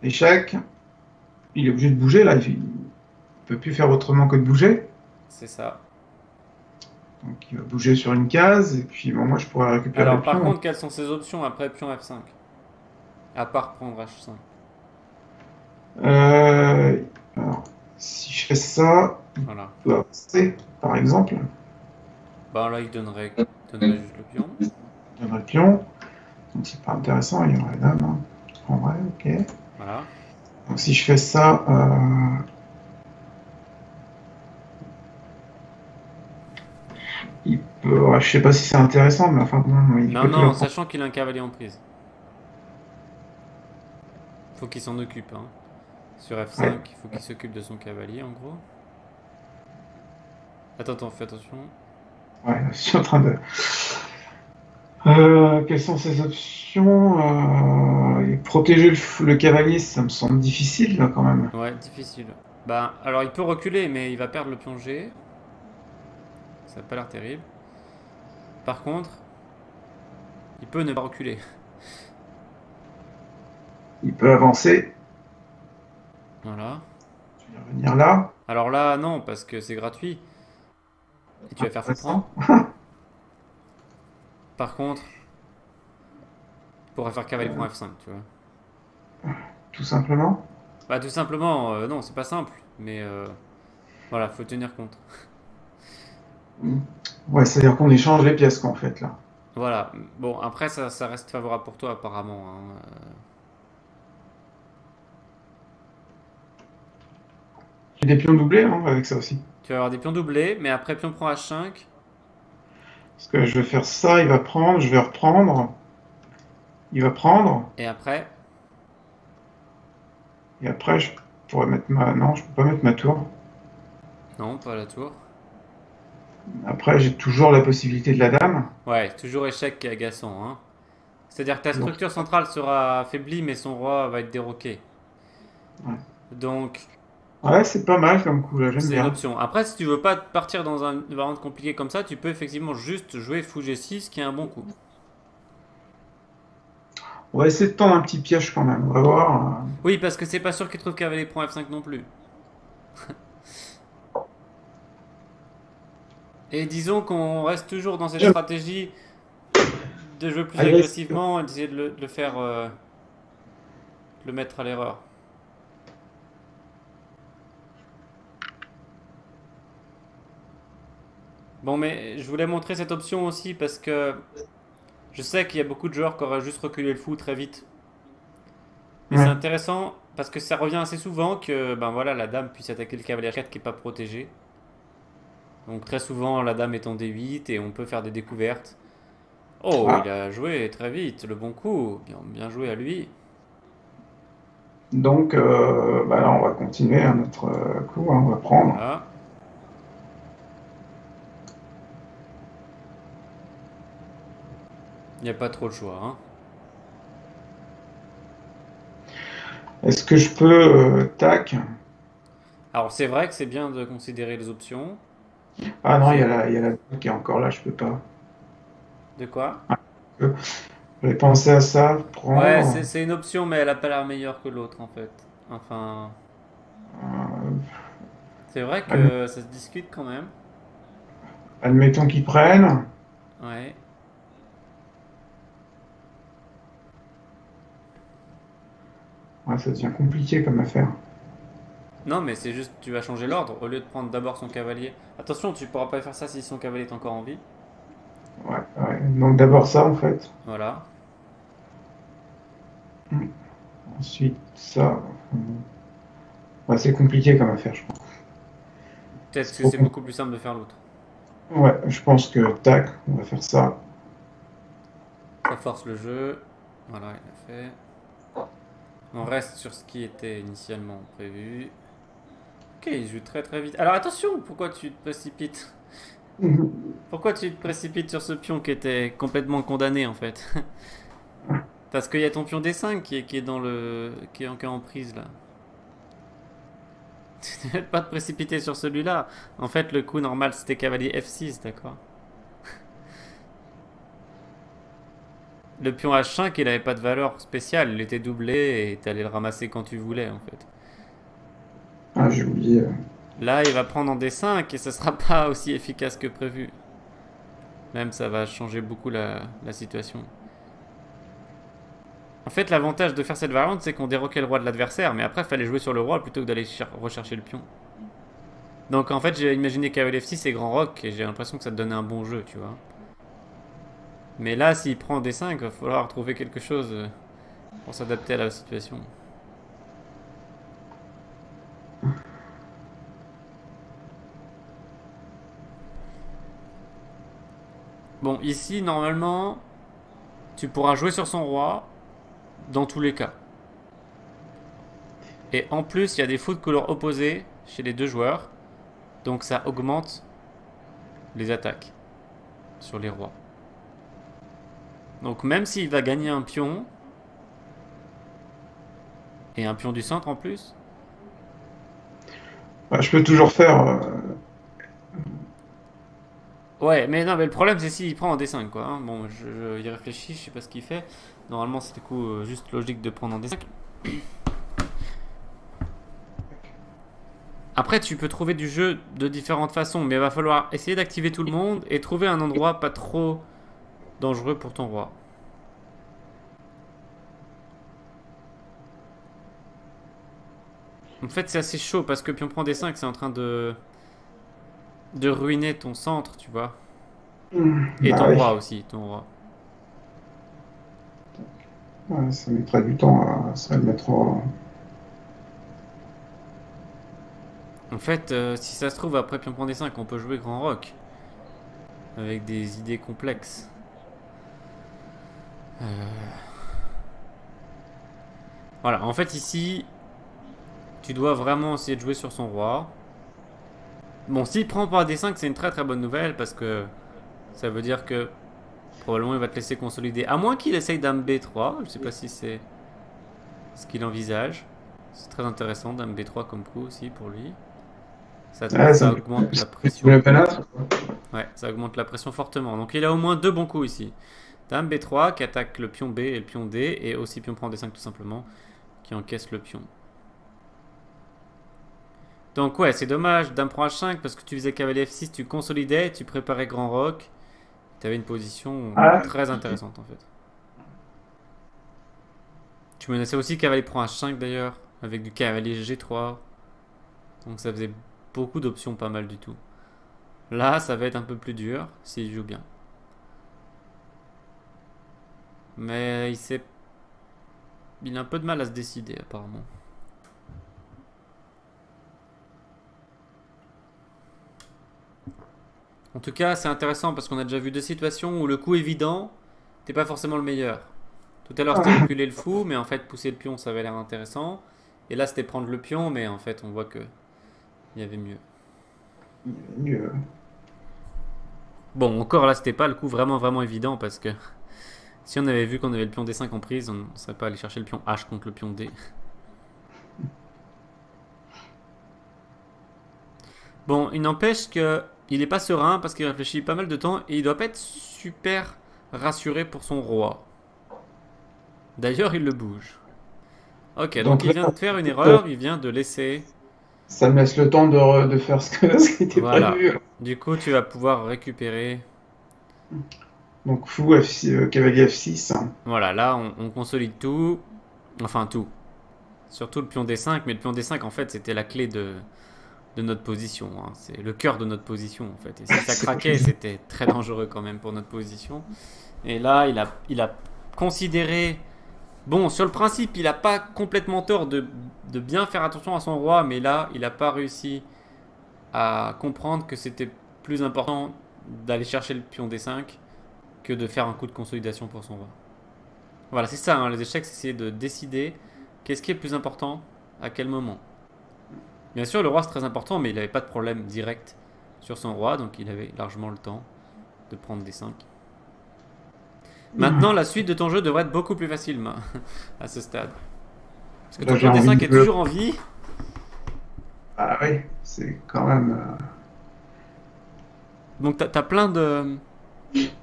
échec, il est obligé de bouger là. Il peut plus faire autrement que de bouger. c'est ça. Donc il va bouger sur une case et puis bon, moi je pourrais récupérer le Alors, par pion. contre, quelles sont ses options après pion F5? À part prendre H5. Euh, alors, si je fais ça, il Voilà. peut avancer, par exemple. Bah là, il donnerait juste le pion. Il donnerait le pion. Donc c'est pas intéressant, il y aurait la dame. Hein. En vrai, ok. Voilà. Donc si je fais ça, il peut. Ouais, je sais pas si c'est intéressant, mais enfin bon, il Non, peut tout la non, prendre. sachant qu'il a un cavalier en prise. Faut qu'il s'en occupe, hein. Sur Ouais, F5, il faut qu'il s'occupe de son cavalier, en gros. Attends, fais attention. ouais, je suis en train de. Quelles sont ses options protéger le cavalier, ça me semble difficile là quand même. Ouais, difficile. Bah, alors il peut reculer, mais il va perdre le pion G. Ça n'a pas l'air terrible. Par contre, il peut ne pas reculer. Il peut avancer, Voilà. je vais revenir là. Alors là, non, parce que c'est gratuit. Et tu vas faire fou Intéressant, prend. Par contre, il pourrait faire cavalier prend F5, tu vois. tout simplement. Bah, tout simplement, non, c'est pas simple. Mais voilà, faut tenir compte. Ouais, c'est-à-dire qu'on échange les pièces quoi, en fait là. Voilà. Bon, après, ça reste favorable pour toi, apparemment, hein. J'ai des pions doublés hein, avec ça aussi. Tu vas avoir des pions doublés, mais après pion prend H5. Parce que je vais faire ça, il va prendre, je vais reprendre, il va prendre, Et après, et après je pourrais mettre ma. Non, je peux pas mettre ma tour. non, pas la tour. Après, j'ai toujours la possibilité de la dame. Ouais, toujours échec qui est agaçant, hein. C'est-à-dire que ta Donc, structure centrale sera affaiblie, mais son roi va être déroqué. ouais, Donc, ouais c'est pas mal comme coup là, j'aime c'est une bien. option. Après, si tu veux pas partir dans un variante compliqué comme ça, tu peux effectivement juste jouer fou G6, qui est un bon coup. On va essayer de tendre un petit piège quand même, on va voir. Oui, parce que c'est pas sûr qu'il trouve cavalier prend F5 non plus. Et disons qu'on reste toujours dans cette stratégie de jouer plus Agressif. agressivement et d'essayer de le faire, de le mettre à l'erreur. Bon, mais je voulais montrer cette option aussi parce que je sais qu'il y a beaucoup de joueurs qui auraient juste reculé le fou très vite. Mais c'est Ouais. intéressant parce que ça revient assez souvent que ben voilà, la dame puisse attaquer le cavalier H4 qui n'est pas protégé. Donc très souvent la dame est en D8 et on peut faire des découvertes. Oh, il Ah, a joué très vite, le bon coup. Bien joué à lui. donc bah là, on va continuer à notre coup, hein, on va prendre. Voilà. Il n'y a pas trop le choix, hein. Est-ce que je peux tac? Alors c'est vrai que c'est bien de considérer les options. Ah non, J'ai... il y a la dame qui est encore là, je peux pas. De quoi? Euh, J'avais pensé à ça, Ouais, prendre. c'est une option, mais elle a pas l'air meilleure que l'autre en fait. Enfin, Euh, c'est vrai allez, que ça se discute quand même. admettons qu'ils prennent. Ouais. Ouais, ça devient compliqué comme affaire. Non, mais c'est juste, tu vas changer l'ordre. Au lieu de prendre d'abord son cavalier. Attention, tu pourras pas faire ça si son cavalier est encore en vie. Ouais, ouais. Donc d'abord ça en fait. Voilà. Ensuite ça. Ouais, c'est compliqué comme affaire, je pense. Peut-être C'est que trop c'est beaucoup plus simple de faire l'autre. Ouais, je pense que tac, on va faire ça. Ça force le jeu. Voilà, il a fait. On reste sur ce qui était initialement prévu. Ok, il joue très très vite. Alors attention, pourquoi tu te précipites? Pourquoi tu te précipites sur ce pion qui était complètement condamné en fait? Parce qu'il y a ton pion D5 qui est dans le. Qui est encore en prise là. Tu ne veux pas te précipiter sur celui-là. En fait, le coup normal c'était cavalier F6, d'accord? Le pion H5 il avait pas de valeur spéciale, il était doublé et t'allais le ramasser quand tu voulais en fait. Ah, j'ai oublié. Là, il va prendre en D5 et ce sera pas aussi efficace que prévu. Même ça va changer beaucoup la situation. En fait, l'avantage de faire cette variante, c'est qu'on déroquait le roi de l'adversaire, mais après, il fallait jouer sur le roi plutôt que d'aller rechercher le pion. Donc en fait, j'ai imaginé cavalier F6 et grand roc, et j'ai l'impression que ça te donnait un bon jeu, tu vois. Mais là, s'il prend D5, il va falloir trouver quelque chose pour s'adapter à la situation. Bon, ici, normalement, tu pourras jouer sur son roi, dans tous les cas. Et en plus, il y a des fous de couleur opposée chez les deux joueurs. Donc ça augmente les attaques sur les rois. Donc même s'il va gagner un pion, et un pion du centre en plus. Bah, je peux toujours faire. Ouais, mais non, mais le problème c'est s'il prend en D5 quoi. Hein. Bon, je y réfléchis, je sais pas ce qu'il fait. Normalement c'était coup juste logique de prendre en D5. Après, tu peux trouver du jeu de différentes façons, mais il va falloir essayer d'activer tout le monde et trouver un endroit pas trop dangereux pour ton roi. En fait, c'est assez chaud parce que pion prend D5, c'est en train de ruiner ton centre, tu vois. Et Bah ton oui. roi aussi, ton roi. Ouais, ça mettrait du temps à se mettre en. En fait, si ça se trouve, après pion prend D5, on peut jouer grand roc. Avec des idées complexes. Voilà, en fait ici, tu dois vraiment essayer de jouer sur son roi. Bon, s'il prend pas D5, c'est une très très bonne nouvelle parce que ça veut dire que probablement il va te laisser consolider. À moins qu'il essaye dame B3, je sais pas si c'est ce qu'il envisage. C'est très intéressant, dame B3 comme coup aussi pour lui. Ça augmente la pression. Ouais, ça augmente la pression fortement. Donc il a au moins deux bons coups ici. Dame B3 qui attaque le pion B et le pion D, et aussi pion prend D5 tout simplement, qui encaisse le pion. Donc ouais, c'est dommage, dame prend H5 parce que tu faisais cavalier F6, tu consolidais, tu préparais grand roc. Tu avais une position très intéressante en fait. Tu menaçais aussi cavalier prend H5 d'ailleurs, avec du cavalier G3. Donc ça faisait beaucoup d'options pas mal du tout. Là, ça va être un peu plus dur s'il joue bien. Mais il a un peu de mal à se décider apparemment. En tout cas, c'est intéressant parce qu'on a déjà vu deux situations où le coup évident n'était pas forcément le meilleur. Tout à l'heure, c'était reculer le fou, mais en fait, pousser le pion, ça avait l'air intéressant. Et là, c'était prendre le pion, mais en fait, on voit que il y avait mieux. Mieux. Bon, encore là, c'était pas le coup vraiment vraiment évident parce que si on avait vu qu'on avait le pion D5 en prise, on ne serait pas allé chercher le pion H contre le pion D. Bon, il n'empêche que il est pas serein parce qu'il réfléchit pas mal de temps et il doit pas être super rassuré pour son roi. D'ailleurs, il le bouge. Ok, donc il vient de faire une erreur, il vient de laisser Ça me laisse le temps de faire ce qui était Voilà. prévu. Du coup, tu vas pouvoir récupérer. Donc fou, F6, cavalier F6. Voilà, là, on consolide tout. Enfin, tout. Surtout le pion D5, mais le pion D5, en fait, c'était la clé de notre position, hein. C'est le cœur de notre position, en fait. Et si ça C'est pas craquait, fini. c'était très dangereux quand même pour notre position. Et là, il a considéré. Bon, sur le principe, il n'a pas complètement tort de bien faire attention à son roi, mais là, il n'a pas réussi à comprendre que c'était plus important d'aller chercher le pion D5 que de faire un coup de consolidation pour son roi. Voilà, c'est ça, hein, les échecs, c'est essayer de décider qu'est-ce qui est plus important à quel moment. Bien sûr, le roi c'est très important, mais il n'avait pas de problème direct sur son roi, donc il avait largement le temps de prendre des 5. Maintenant, la suite de ton jeu devrait être beaucoup plus facile à ce stade. Parce que Là, ton j'ai pion envie D5 de est toujours en vie. Ah oui, c'est quand même. Donc t'as plein de...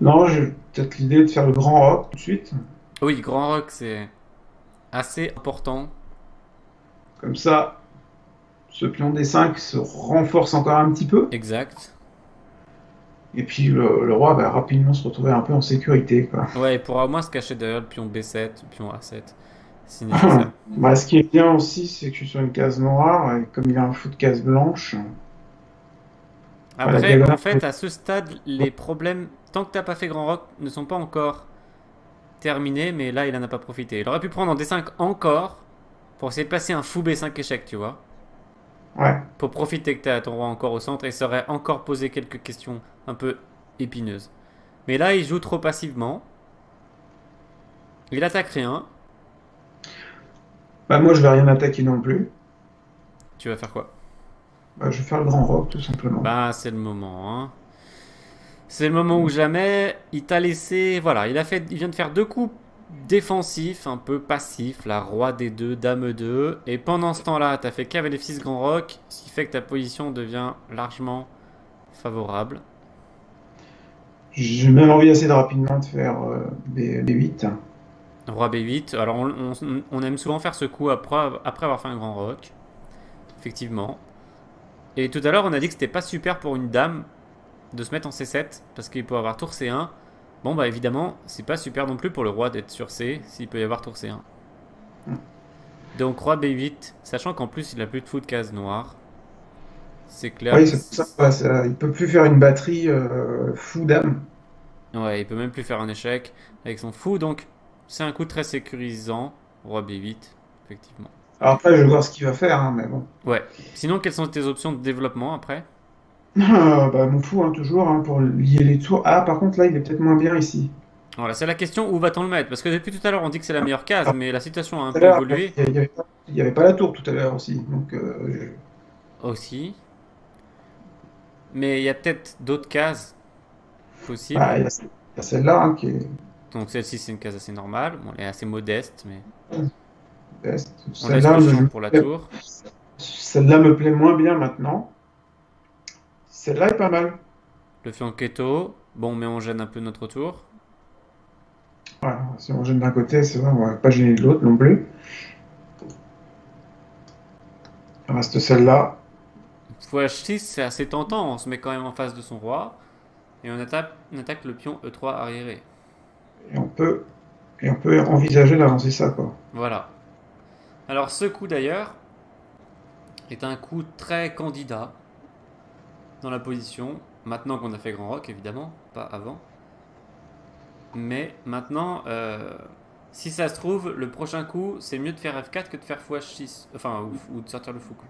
Non, j'ai peut-être l'idée de faire le grand rock tout de suite. Oui, Grand Rock, c'est assez important. Comme ça, ce pion D5 se renforce encore un petit peu. Exact. Et puis le roi va rapidement se retrouver un peu en sécurité, quoi. Ouais, il pourra au moins se cacher derrière le pion B7, le pion A7, si nécessaire. Bah, ce qui est bien aussi, c'est que je suis sur une case noire, et comme il a un fou de case blanche, la Après, en diagonale. fait, à ce stade, les problèmes, tant que t'as pas fait Grand Rock, ne sont pas encore terminés, mais là, il en a pas profité. Il aurait pu prendre en D5 encore, pour essayer de passer un fou B5 échec, tu vois. Ouais. Pour profiter que t'as ton roi encore au centre, et ça aurait encore posé quelques questions un peu épineuses. Mais là, il joue trop passivement. Il attaque rien. Bah, moi, je vais rien attaquer non plus. Tu vas faire quoi? Bah, je vais faire le grand rock, tout simplement. Bah, c'est le moment, hein. C'est le moment où jamais. Il t'a laissé. Voilà, il vient de faire deux coups défensifs, un peu passifs. La roi des deux, dame 2. Et pendant ce temps-là, t'as fait cavalier 6 grand roc. Ce qui fait que ta position devient largement favorable. J'ai même envie assez de rapidement de faire des 8. Roi B8. Alors, on aime souvent faire ce coup après avoir fait un grand roc. Effectivement. Et tout à l'heure, on a dit que c'était pas super pour une dame de se mettre en C7 parce qu'il peut avoir tour C1. Bon, bah évidemment, c'est pas super non plus pour le roi d'être sur C s'il peut y avoir tour C1. Donc, roi B8, sachant qu'en plus il a plus de fou de case noire. C'est clair Oui, que. c'est pour ça. Ouais, il peut plus faire une batterie fou dame. Ouais, il peut même plus faire un échec avec son fou. Donc, c'est un coup très sécurisant. Roi B8, effectivement. Alors après, je vais voir ce qu'il va faire, hein, mais bon. Ouais. Sinon, quelles sont tes options de développement après? Bah, mon fou, hein, toujours, hein, pour lier les tours. Ah, par contre, là, il est peut-être moins bien ici. Voilà, c'est la question où va-t-on le mettre? Parce que depuis tout à l'heure, on dit que c'est la meilleure case, Ah, mais la situation a un tout à peu l'heure, évolué il y avait pas la tour tout à l'heure aussi. Donc, aussi. Mais il y a peut-être d'autres cases possibles. bah, il y a celle-là hein, qui est Donc celle-ci, c'est une case assez normale. Bon, elle est assez modeste, mais best. on laisse le champ pour la tour. Celle-là me plaît moins bien maintenant. Celle-là est pas mal. Le fianchetto. Bon, mais on gêne un peu notre tour. Voilà, si on gêne d'un côté, c'est vrai, on va pas gêner de l'autre non plus. Il reste celle-là. Fou H6, c'est assez tentant. On se met quand même en face de son roi. Et on attaque le pion E3 arriéré. Et on peut envisager d'avancer ça, quoi. Voilà. Alors ce coup d'ailleurs est un coup très candidat dans la position. Maintenant qu'on a fait grand roc, évidemment, pas avant. Mais maintenant, si ça se trouve, le prochain coup, c'est mieux de faire F4 que de faire fou H6. Enfin, ou de sortir le fou, quoi.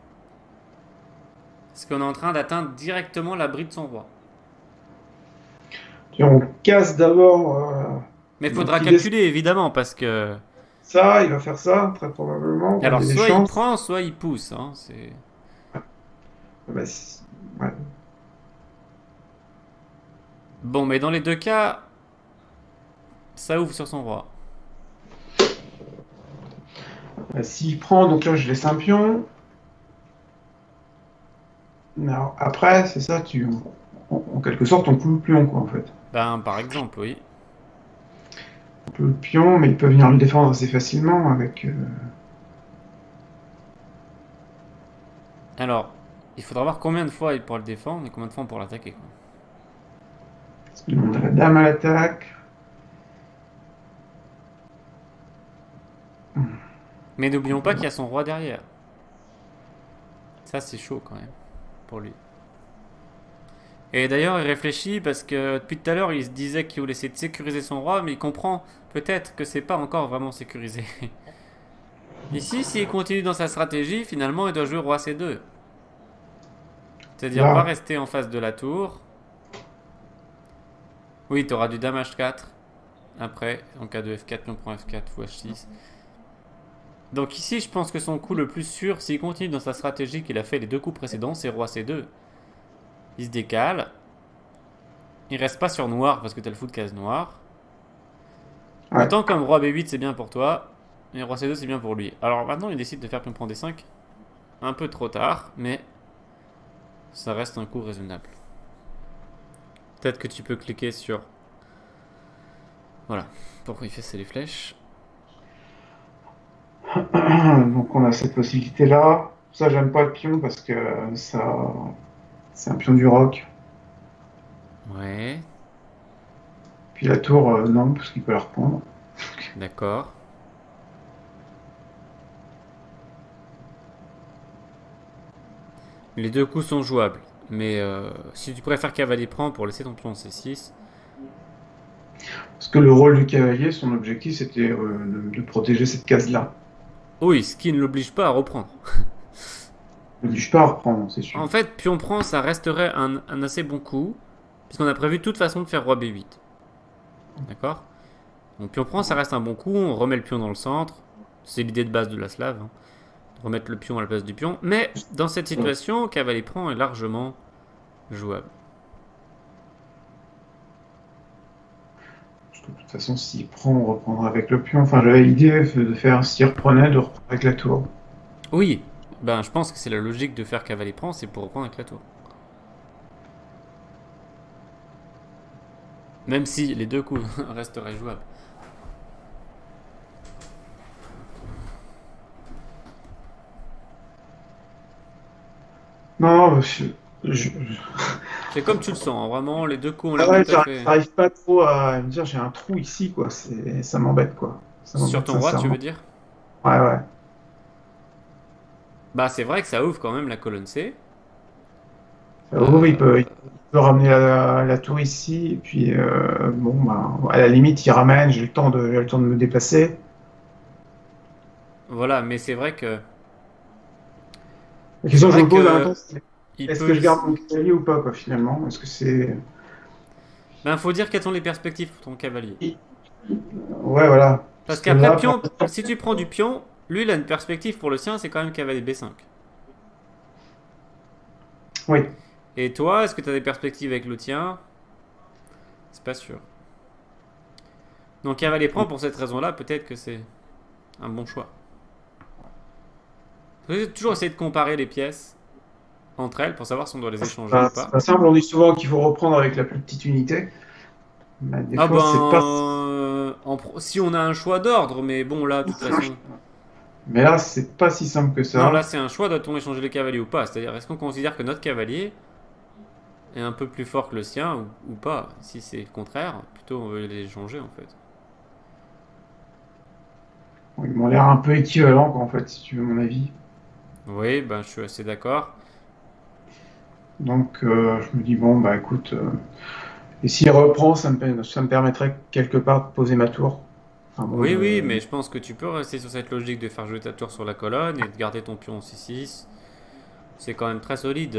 Parce qu'on est en train d'atteindre directement l'abri de son roi. Et on casse d'abord Mais il notre faudra idée. calculer, évidemment, parce que... Ça, il va faire ça, très probablement. Bon, il Alors, y a des soit il chances. prend, soit il pousse, hein, c'est... Bah, ouais. Bon, mais dans les deux cas, ça ouvre sur son roi. Bah, s'il prend, donc là, je laisse un pion. Alors, après, c'est ça, en quelque sorte, on coupe le pion, quoi, en fait. Ben, par exemple, oui. On peut le pion, mais il peut venir le défendre assez facilement avec. Alors, il faudra voir combien de fois il pourra le défendre et combien de fois on pourra l'attaquer, quoi. Il demande la dame à l'attaque. Mais n'oublions pas qu'il y a son roi derrière. Ça, c'est chaud quand même, pour lui. Et d'ailleurs, il réfléchit parce que depuis tout à l'heure, il se disait qu'il voulait essayer de sécuriser son roi, mais il comprend peut-être que c'est pas encore vraiment sécurisé. Ici, s'il continue dans sa stratégie, finalement, il doit jouer roi C2. C'est-à-dire pas Là, rester en face de la tour. Oui, tu auras du dame H4. Après, en cas de F4, pion prend F4, fou H6. Donc ici, je pense que son coup le plus sûr, s'il continue dans sa stratégie qu'il a fait les 2 coups précédents, c'est roi C2. Il se décale. Il reste pas sur noir parce que t'as le fou de case noire. ouais. Autant comme roi B8 c'est bien pour toi, et roi C2 c'est bien pour lui. Alors maintenant il décide de faire pion prend D5. Un peu trop tard, mais ça reste un coup raisonnable. Peut-être que tu peux cliquer sur... Voilà, pourquoi il fait c'est les flèches. Donc on a cette possibilité-là. Ça, j'aime pas le pion parce que ça, c'est un pion du roc. Ouais, Puis la tour, non, parce qu'il peut la reprendre. d'accord. Les 2 coups sont jouables, mais si tu préfères cavalier prend pour laisser ton pion C6... Parce que le rôle du cavalier, son objectif, c'était de protéger cette case-là. Oui, ce qui ne l'oblige pas à reprendre. Ne l'oblige pas à reprendre, c'est sûr. En fait, pion prend, ça resterait un assez bon coup, puisqu'on a prévu de toute façon de faire roi B8. D'accord? Donc pion prend, ça reste un bon coup, on remet le pion dans le centre. C'est l'idée de base de la slave, hein. Remettre le pion à la place du pion. Mais dans cette situation, cavalier prend est largement jouable. Parce que de toute façon, s'il prend, on reprendra avec le pion. Enfin, j'avais l'idée de faire, s'il reprenait, de reprendre avec la tour. Oui, ben je pense que c'est la logique de faire cavalier prend, c'est pour reprendre avec la tour. Même si les 2 coups resteraient jouables. Non, C'est comme tu le sens, hein, vraiment, les 2 coups ont ah l'air ouais, tout à fait... j'arrive pas trop à me dire, j'ai un trou ici, quoi. Ça m'embête, quoi. Ça Sur m'embête ton roi, tu veux sincèrement. dire? Ouais, ouais. Bah c'est vrai que ça ouvre quand même la colonne C. Oui, Euh, il peut ramener la tour ici, et puis bon, bah, à la limite, il ramène, j'ai le temps de me déplacer. Voilà, mais c'est vrai que... La C'est question que je vrai me pose à que... l'instant, c'est Il est-ce peut... que je garde mon cavalier ou pas, quoi, finalement? Est-ce que c'est. Ben faut dire quelles sont les perspectives pour ton cavalier. Ouais, voilà. Parce Parce que qu'après, là, pour pion, si tu prends du pion, lui, il a une perspective pour le sien, c'est quand même cavalier B5. oui. Et toi, est-ce que tu as des perspectives avec le tien? C'est pas sûr. Donc cavalier prend pour cette raison-là, peut-être que c'est un bon choix. Faut toujours essayer de comparer les pièces entre elles pour savoir si on doit les échanger ou C'est pas. pas simple, on dit souvent qu'il faut reprendre avec la plus petite unité. Mais des Ah fois, ben, c'est pas. si on a un choix d'ordre, mais bon là, de toute façon... Mais là, c'est pas si simple que Non, là ça. c'est un choix, doit-on échanger les cavaliers ou pas? C'est-à-dire, est-ce qu'on considère que notre cavalier est un peu plus fort que le sien ou pas? Si c'est le contraire, plutôt on veut les échanger en fait. Bon, ils m'ont l'air un peu équivalents, quoi, en fait, si tu veux mon avis. Oui, ben je suis assez d'accord. Donc, je me dis, bon, bah écoute, et s'il reprend, ça me permettrait quelque part de poser ma tour. Enfin, bon, Oui, oui, mais je pense que tu peux rester sur cette logique de faire jouer ta tour sur la colonne et de garder ton pion en C6. C'est quand même très solide.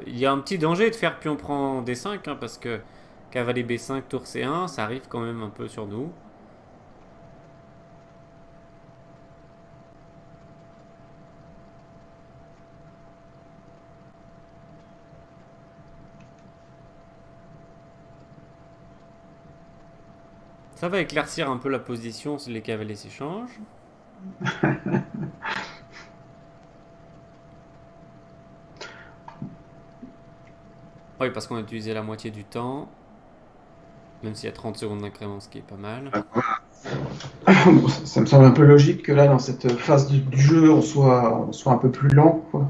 Il y a un petit danger de faire pion prend D5, hein, parce que cavalier B5, tour C1, ça arrive quand même un peu sur nous. Ça va éclaircir un peu la position si les cavaliers s'échangent. Oui, parce qu'on a utilisé la moitié du temps. Même s'il y a 30 secondes d'incrément, ce qui est pas mal. bon, ça me semble un peu logique que là, dans cette phase du jeu, on soit un peu plus lent, quoi.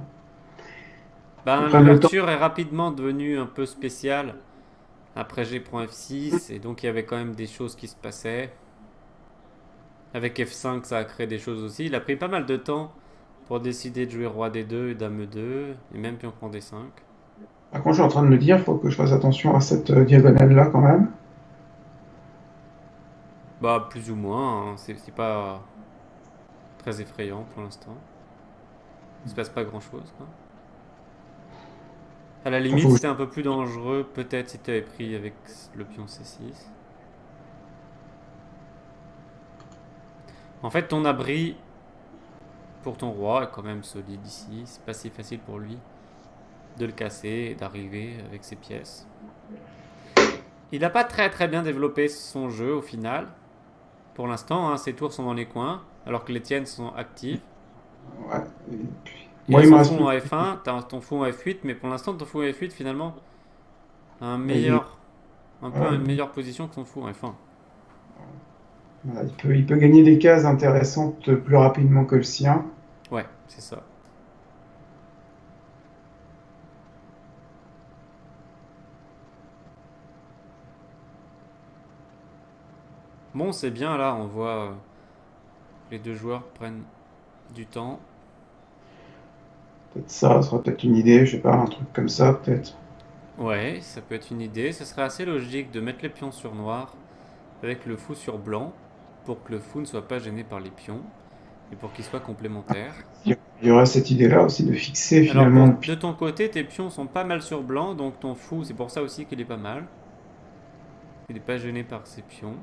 Ben, prennent le temps. l'ouverture est rapidement devenue un peu spéciale. Après G prend F6, et donc il y avait quand même des choses qui se passaient. Avec F5, ça a créé des choses aussi. Il a pris pas mal de temps pour décider de jouer roi D2 et dame E2, et même pion prend D5. Par contre, je suis en train de me dire, il faut que je fasse attention à cette diagonale-là quand même. Bah, plus ou moins, hein. C'est pas très effrayant pour l'instant. Il se passe pas grand chose, quoi. À la Enfin, limite, c'était un peu plus dangereux, peut-être si tu avais pris avec le pion C6. En fait, ton abri pour ton roi est quand même solide ici. C'est pas si facile pour lui de le casser et d'arriver avec ses pièces. Il n'a pas très bien développé son jeu au final. Pour l'instant, hein, ses tours sont dans les coins, alors que les tiennes sont actives. ouais. Et puis, Et moi, elles il me s'en reste font plus. en F1, t'as ton fou en F8, mais pour l'instant, ton fou en F8, finalement, a Il est- un peu ouais, une meilleure position que ton fou en F1. voilà, il peut gagner des cases intéressantes plus rapidement que le sien. Ouais, c'est ça. Bon, c'est bien là, on voit les deux joueurs prennent du temps. Peut-être ça sera peut-être une idée, je sais pas, un truc comme ça, peut-être. Ouais, ça peut être une idée. Ce serait assez logique de mettre les pions sur noir avec le fou sur blanc pour que le fou ne soit pas gêné par les pions et pour qu'il soit complémentaire. Il y aurait cette idée-là aussi de fixer Alors finalement le de pied. ton côté, tes pions sont pas mal sur blanc, donc ton fou, c'est pour ça aussi qu'il est pas mal. Il n'est pas gêné par ses pions.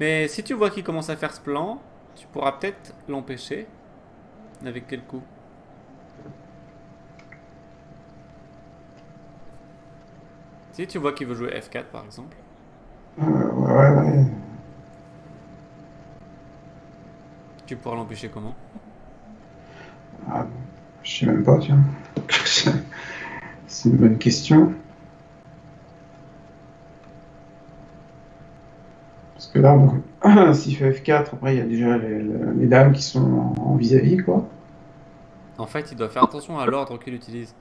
Mais si tu vois qu'il commence à faire ce plan, tu pourras peut-être l'empêcher. Avec quel coup? Si tu vois qu'il veut jouer F4 par exemple. Ouais. Tu pourras l'empêcher comment? Ah, je sais même pas, tiens. C'est une bonne question. Parce que là, bon, s'il fait F4, après, il y a déjà les dames qui sont en vis-à-vis, quoi. En fait, il doit faire attention à l'ordre qu'il utilise.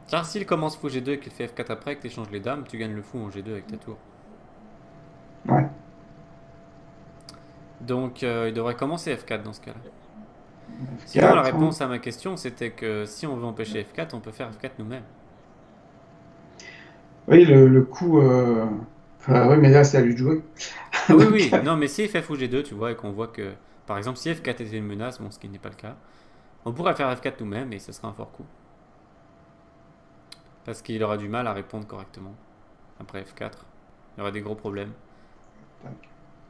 Car s'il commence fou G2 et qu'il fait F4 après, que tu échanges les dames, tu gagnes le fou en G2 avec ta tour. Ouais. Donc il devrait commencer F4 dans ce cas-là. Sinon, la F4, hein. réponse à ma question, c'était que si on veut empêcher F4, on peut faire F4 nous-mêmes. Oui, le coup. Enfin, oui, mais là, c'est à lui de jouer. Ah oui, Donc, oui, non, mais si il fait fou G2, tu vois, et qu'on voit que, par exemple, si F4 était une menace, bon, ce qui n'est pas le cas, on pourrait faire F4 nous-mêmes et ce serait un fort coup. Parce qu'il aura du mal à répondre correctement après F4. Il y aura des gros problèmes.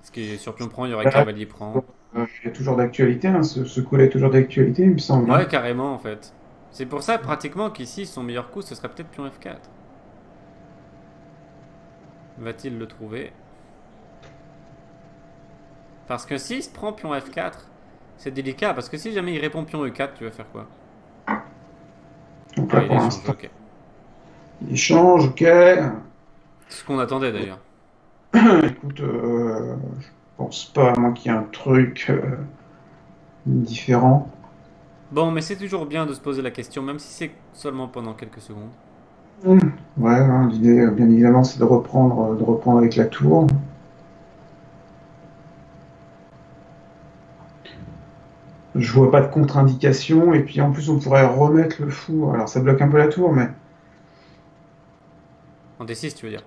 Parce que sur pion prend, il y aurait cavalier prend. il est toujours d'actualité, hein, ce coup-là est toujours d'actualité, il me semble. Ouais, carrément, en fait. C'est pour ça, pratiquement, qu'ici, son meilleur coup, ce serait peut-être pion F4. Va-t-il le trouver? Parce que s'il se prend pion F4, c'est délicat. Parce que si jamais il répond pion E4, tu vas faire quoi? Donc Ah, là, il pour échange, l'instant, ok. il change, ok. C'est ce qu'on attendait d'ailleurs. Écoute, je pense pas, à moins qu'il y ait un truc différent. Bon, mais c'est toujours bien de se poser la question, même si c'est seulement pendant quelques secondes. Ouais, hein, l'idée, bien évidemment, c'est de reprendre avec la tour. Je vois pas de contre-indication, et puis en plus, on pourrait remettre le fou. Alors, ça bloque un peu la tour, mais En D6, tu veux dire?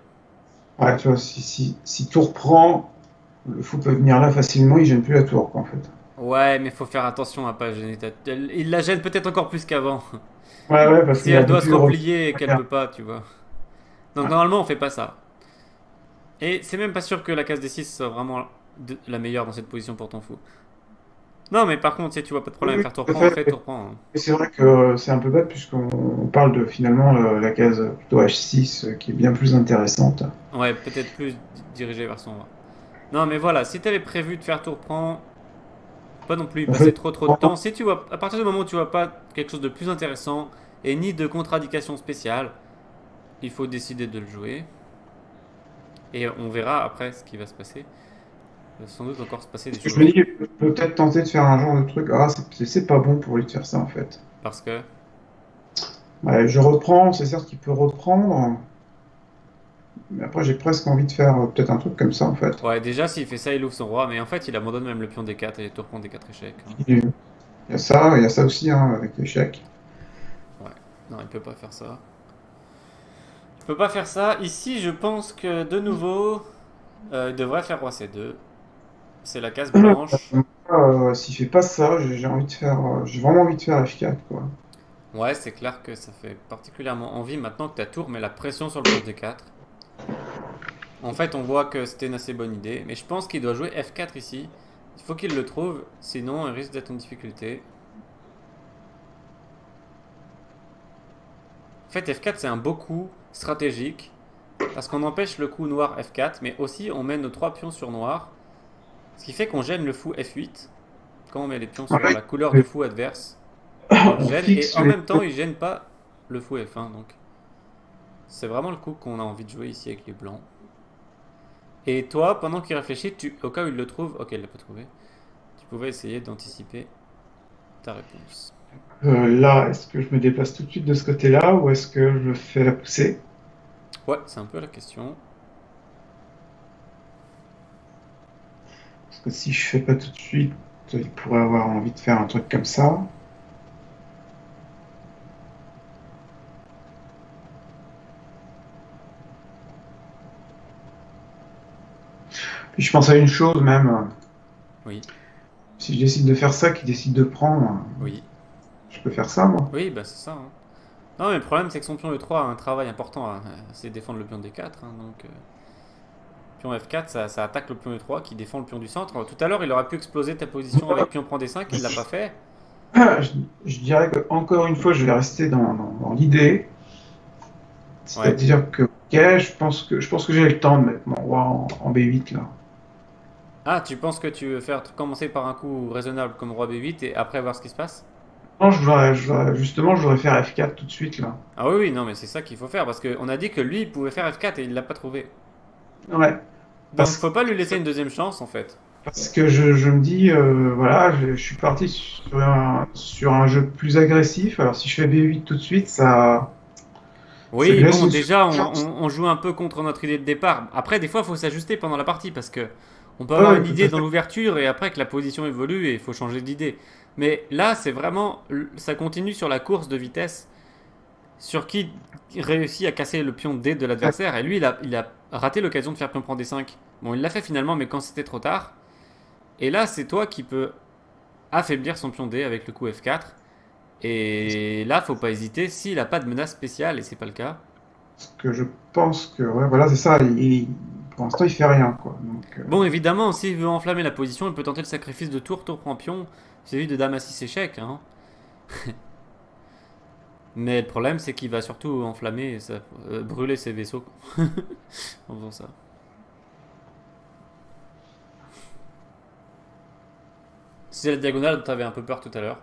ouais, tu vois, si tour prend, le fou peut venir là facilement, il gêne plus la tour, quoi, en fait. Ouais, mais faut faire attention à pas gêner ta... Il la gêne peut-être encore plus qu'avant. Ouais, parce Si qu'il a elle un peu doit se plus de recul. replier et qu'elle peut pas, tu vois. Donc normalement, on fait pas ça. Et c'est même pas sûr que la case D6 soit vraiment la meilleure dans cette position pour ton fou. Non, mais par contre, si tu vois pas de problème à Oui, faire tour tout à prend, fait. fais tour prend, hein. Et c'est vrai que c'est un peu bête, puisqu'on parle de finalement la case plutôt H6, qui est bien plus intéressante. Ouais, peut-être plus dirigé vers son roi. Non, mais voilà, si t'avais prévu de faire tour prend, pas non plus y En passer fait, trop de temps. Si tu vois, à partir du moment où tu vois pas quelque chose de plus intéressant et ni de contre-indication spéciale, il faut décider de le jouer. Et on verra après ce qui va se passer. Il va sans doute encore se passer des je me choses. dis, peut-être tenter de faire un genre de truc. Ah, c'est pas bon pour lui de faire ça, en fait. Parce que... Ouais, je reprends, c'est certes qu'il peut reprendre, mais après j'ai presque envie de faire peut-être un truc comme ça en fait. Ouais, déjà, s'il fait ça, il ouvre son roi, mais en fait, il abandonne même le pion D4 et tour prend D4 échecs, hein. Il y a ça aussi hein, avec l'échec. Ouais, non, il peut pas faire ça. Il peut pas faire ça. Ici, je pense que, de nouveau, il devrait faire roi C2. C'est la case blanche. S'il fait pas ça, j'ai envie de faire, j'ai vraiment envie de faire F4 quoi. Ouais, c'est clair que ça fait particulièrement envie maintenant que ta tour met la pression sur le pion D4. En fait, on voit que c'était une assez bonne idée, mais je pense qu'il doit jouer F4 ici. Il faut qu'il le trouve, sinon il risque d'être en difficulté. En fait, F4 c'est un beau coup stratégique, parce qu'on empêche le coup noir F4, mais aussi on met nos 3 pions sur noir, ce qui fait qu'on gêne le fou F8, quand on met les pions sur Ouais, la couleur du fou adverse. On le on gêne, et fixe en les... même temps il gêne pas le fou F1, donc c'est vraiment le coup qu'on a envie de jouer ici avec les blancs. Et toi, pendant qu'il réfléchit, au cas où il le trouve, ok, il l'a pas trouvé, tu pouvais essayer d'anticiper ta réponse. Là, est-ce que je me déplace tout de suite de ce côté-là ou est-ce que je fais la poussée? Ouais, c'est un peu la question. Parce que si je fais pas tout de suite, il pourrait avoir envie de faire un truc comme ça. Puis je pense à une chose même. Oui, Si je décide de faire ça, qu'il décide de prendre, oui, je peux faire ça moi. oui, bah c'est ça, hein. Non, mais le problème c'est que son pion E3 a un travail important c'est défendre le pion D4, hein, donc pion F4 ça attaque le pion E3 qui défend le pion du centre. Tout à l'heure il aurait pu exploser ta position avec pion prend D5, il l'a pas fait. Je dirais que encore une fois, je vais rester dans l'idée. Ouais. C'est-à-dire que, ok, je pense que j'ai le temps de mettre mon roi en B8 là. Ah, tu penses que tu veux faire commencer par un coup raisonnable comme roi B8 et après voir ce qui se passe? Non, justement, je voudrais faire F4 tout de suite là. Ah oui, oui, non, mais c'est ça qu'il faut faire parce qu'on a dit que lui il pouvait faire F4 et il l'a pas trouvé. Ouais. Donc Parce, faut pas lui laisser une deuxième chance en fait. parce que je me dis, voilà, je suis parti sur un jeu plus agressif. Alors si je fais B8 tout de suite, ça Oui, lui laisse bon, une déjà, chance. on joue un peu contre notre idée de départ. Après, des fois, il faut s'ajuster pendant la partie parce que on peut avoir Ouais, une tout idée à dans fait. l'ouverture et après que la position évolue et il faut changer d'idée. Mais là, c'est vraiment, ça continue sur la course de vitesse sur qui réussit à casser le pion D de l'adversaire. Et lui, il a raté l'occasion de faire pion prend D5. Bon, il l'a fait finalement, mais quand c'était trop tard. Et là, c'est toi qui peux affaiblir son pion D avec le coup F4. Et là, faut pas hésiter s'il a pas de menace spéciale, et c'est pas le cas. Parce que je pense que, ouais, voilà, c'est ça. Pour l'instant, il fait rien, quoi. Donc, Bon, évidemment, s'il veut enflammer la position, il peut tenter le sacrifice de tour prend pion, celui de dame à 6 échecs, hein. Mais le problème, c'est qu'il va surtout enflammer, brûler ses vaisseaux en faisant ça. C'est la diagonale dont tu avais un peu peur tout à l'heure.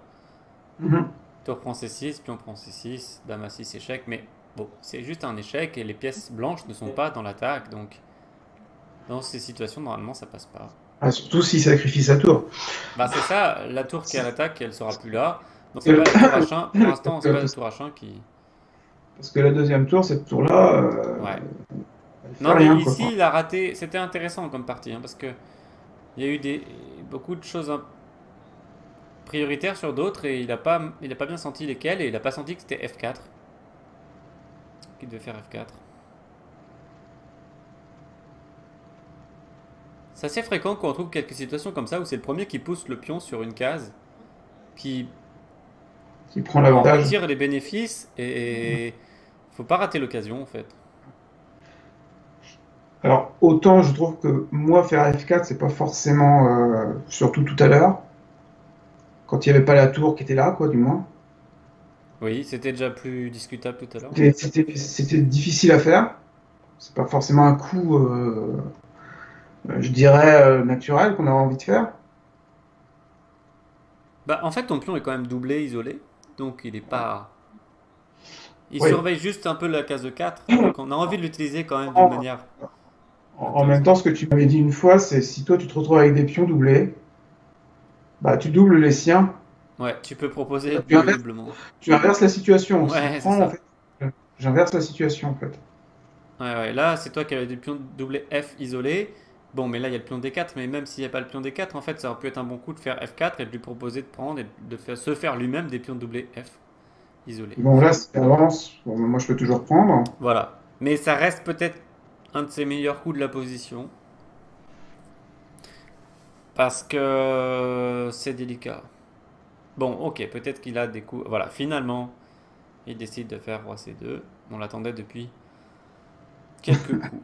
mhm. Tour prend C6, pion prend C6, dame à 6 échecs, mais bon, c'est juste un échec et les pièces blanches ne sont pas dans l'attaque, donc dans ces situations, normalement, ça passe pas. Ah, surtout s'il sacrifie sa tour. Bah c'est ça, la tour qui est à l'attaque, elle sera plus là. Donc c'est Et pas le- la tour H1, pour Parce l'instant c'est pas que, la tour H1 qui... parce que la deuxième tour, cette tour-là, Ouais. elle fait Non mais rien, quoi. ici il a raté, c'était intéressant comme partie, hein, parce que il y a eu beaucoup de choses prioritaires sur d'autres et il a pas bien senti lesquelles et il a pas senti que c'était F4, qu'il devait faire F4. C'est assez fréquent qu'on retrouve quelques situations comme ça où c'est le premier qui pousse le pion sur une case, qui Qui prend en l'avantage. retire les bénéfices et faut pas rater l'occasion en fait. Alors, autant je trouve que moi, faire F4, c'est pas forcément, surtout tout à l'heure, quand il n'y avait pas la tour qui était là, quoi, du moins. Oui, c'était déjà plus discutable tout à l'heure. C'était difficile à faire. C'est pas forcément un coup, je dirais, naturel qu'on avait envie de faire. Bah, en fait, ton pion est quand même doublé, isolé. Donc, il est pas. Il Oui. surveille juste un peu la case de 4. Donc, on a envie de l'utiliser quand même d'une En, manière en même intéressante. temps, ce que tu m'avais dit une fois, c'est si toi tu te retrouves avec des pions doublés, bah tu doubles les siens. Ouais, tu peux proposer Tu inverses, doublement. tu inverses la situation. S'il Ouais, c'est prend, en ça. fait, j'inverse la situation, en fait. Ouais, ouais. Là, c'est toi qui avais du pion doublé F isolé. Bon, mais là, il y a le pion D4. Mais même s'il n'y a pas le pion D4, en fait, ça aurait pu être un bon coup de faire F4 et de lui proposer de prendre et se faire lui-même des pions doublés F isolés. Bon, là, si ça avance, bon, moi, je peux toujours prendre. Voilà. Mais ça reste peut-être un de ses meilleurs coups de la position. Parce que c'est délicat. Bon, ok, peut-être qu'il a des coups. Voilà, finalement, il décide de faire roi C2. On l'attendait depuis quelques coups.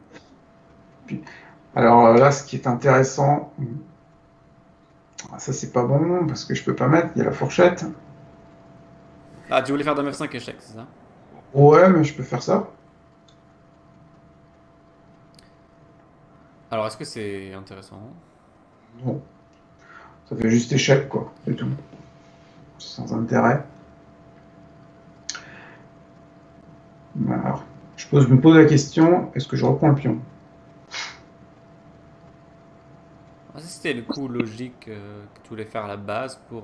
Puis- alors là, ce qui est intéressant, ça, c'est pas bon, parce que je peux pas mettre, il y a la fourchette. Ah, tu voulais faire dame F5 échec, c'est ça? Ouais, mais je peux faire ça. Alors, est-ce que c'est intéressant? Non, ça fait juste échec, quoi, c'est tout. Sans intérêt. Alors, je me pose la question, est-ce que je reprends le pion? Ah, ça, c'était le coup logique que tu voulais faire à la base pour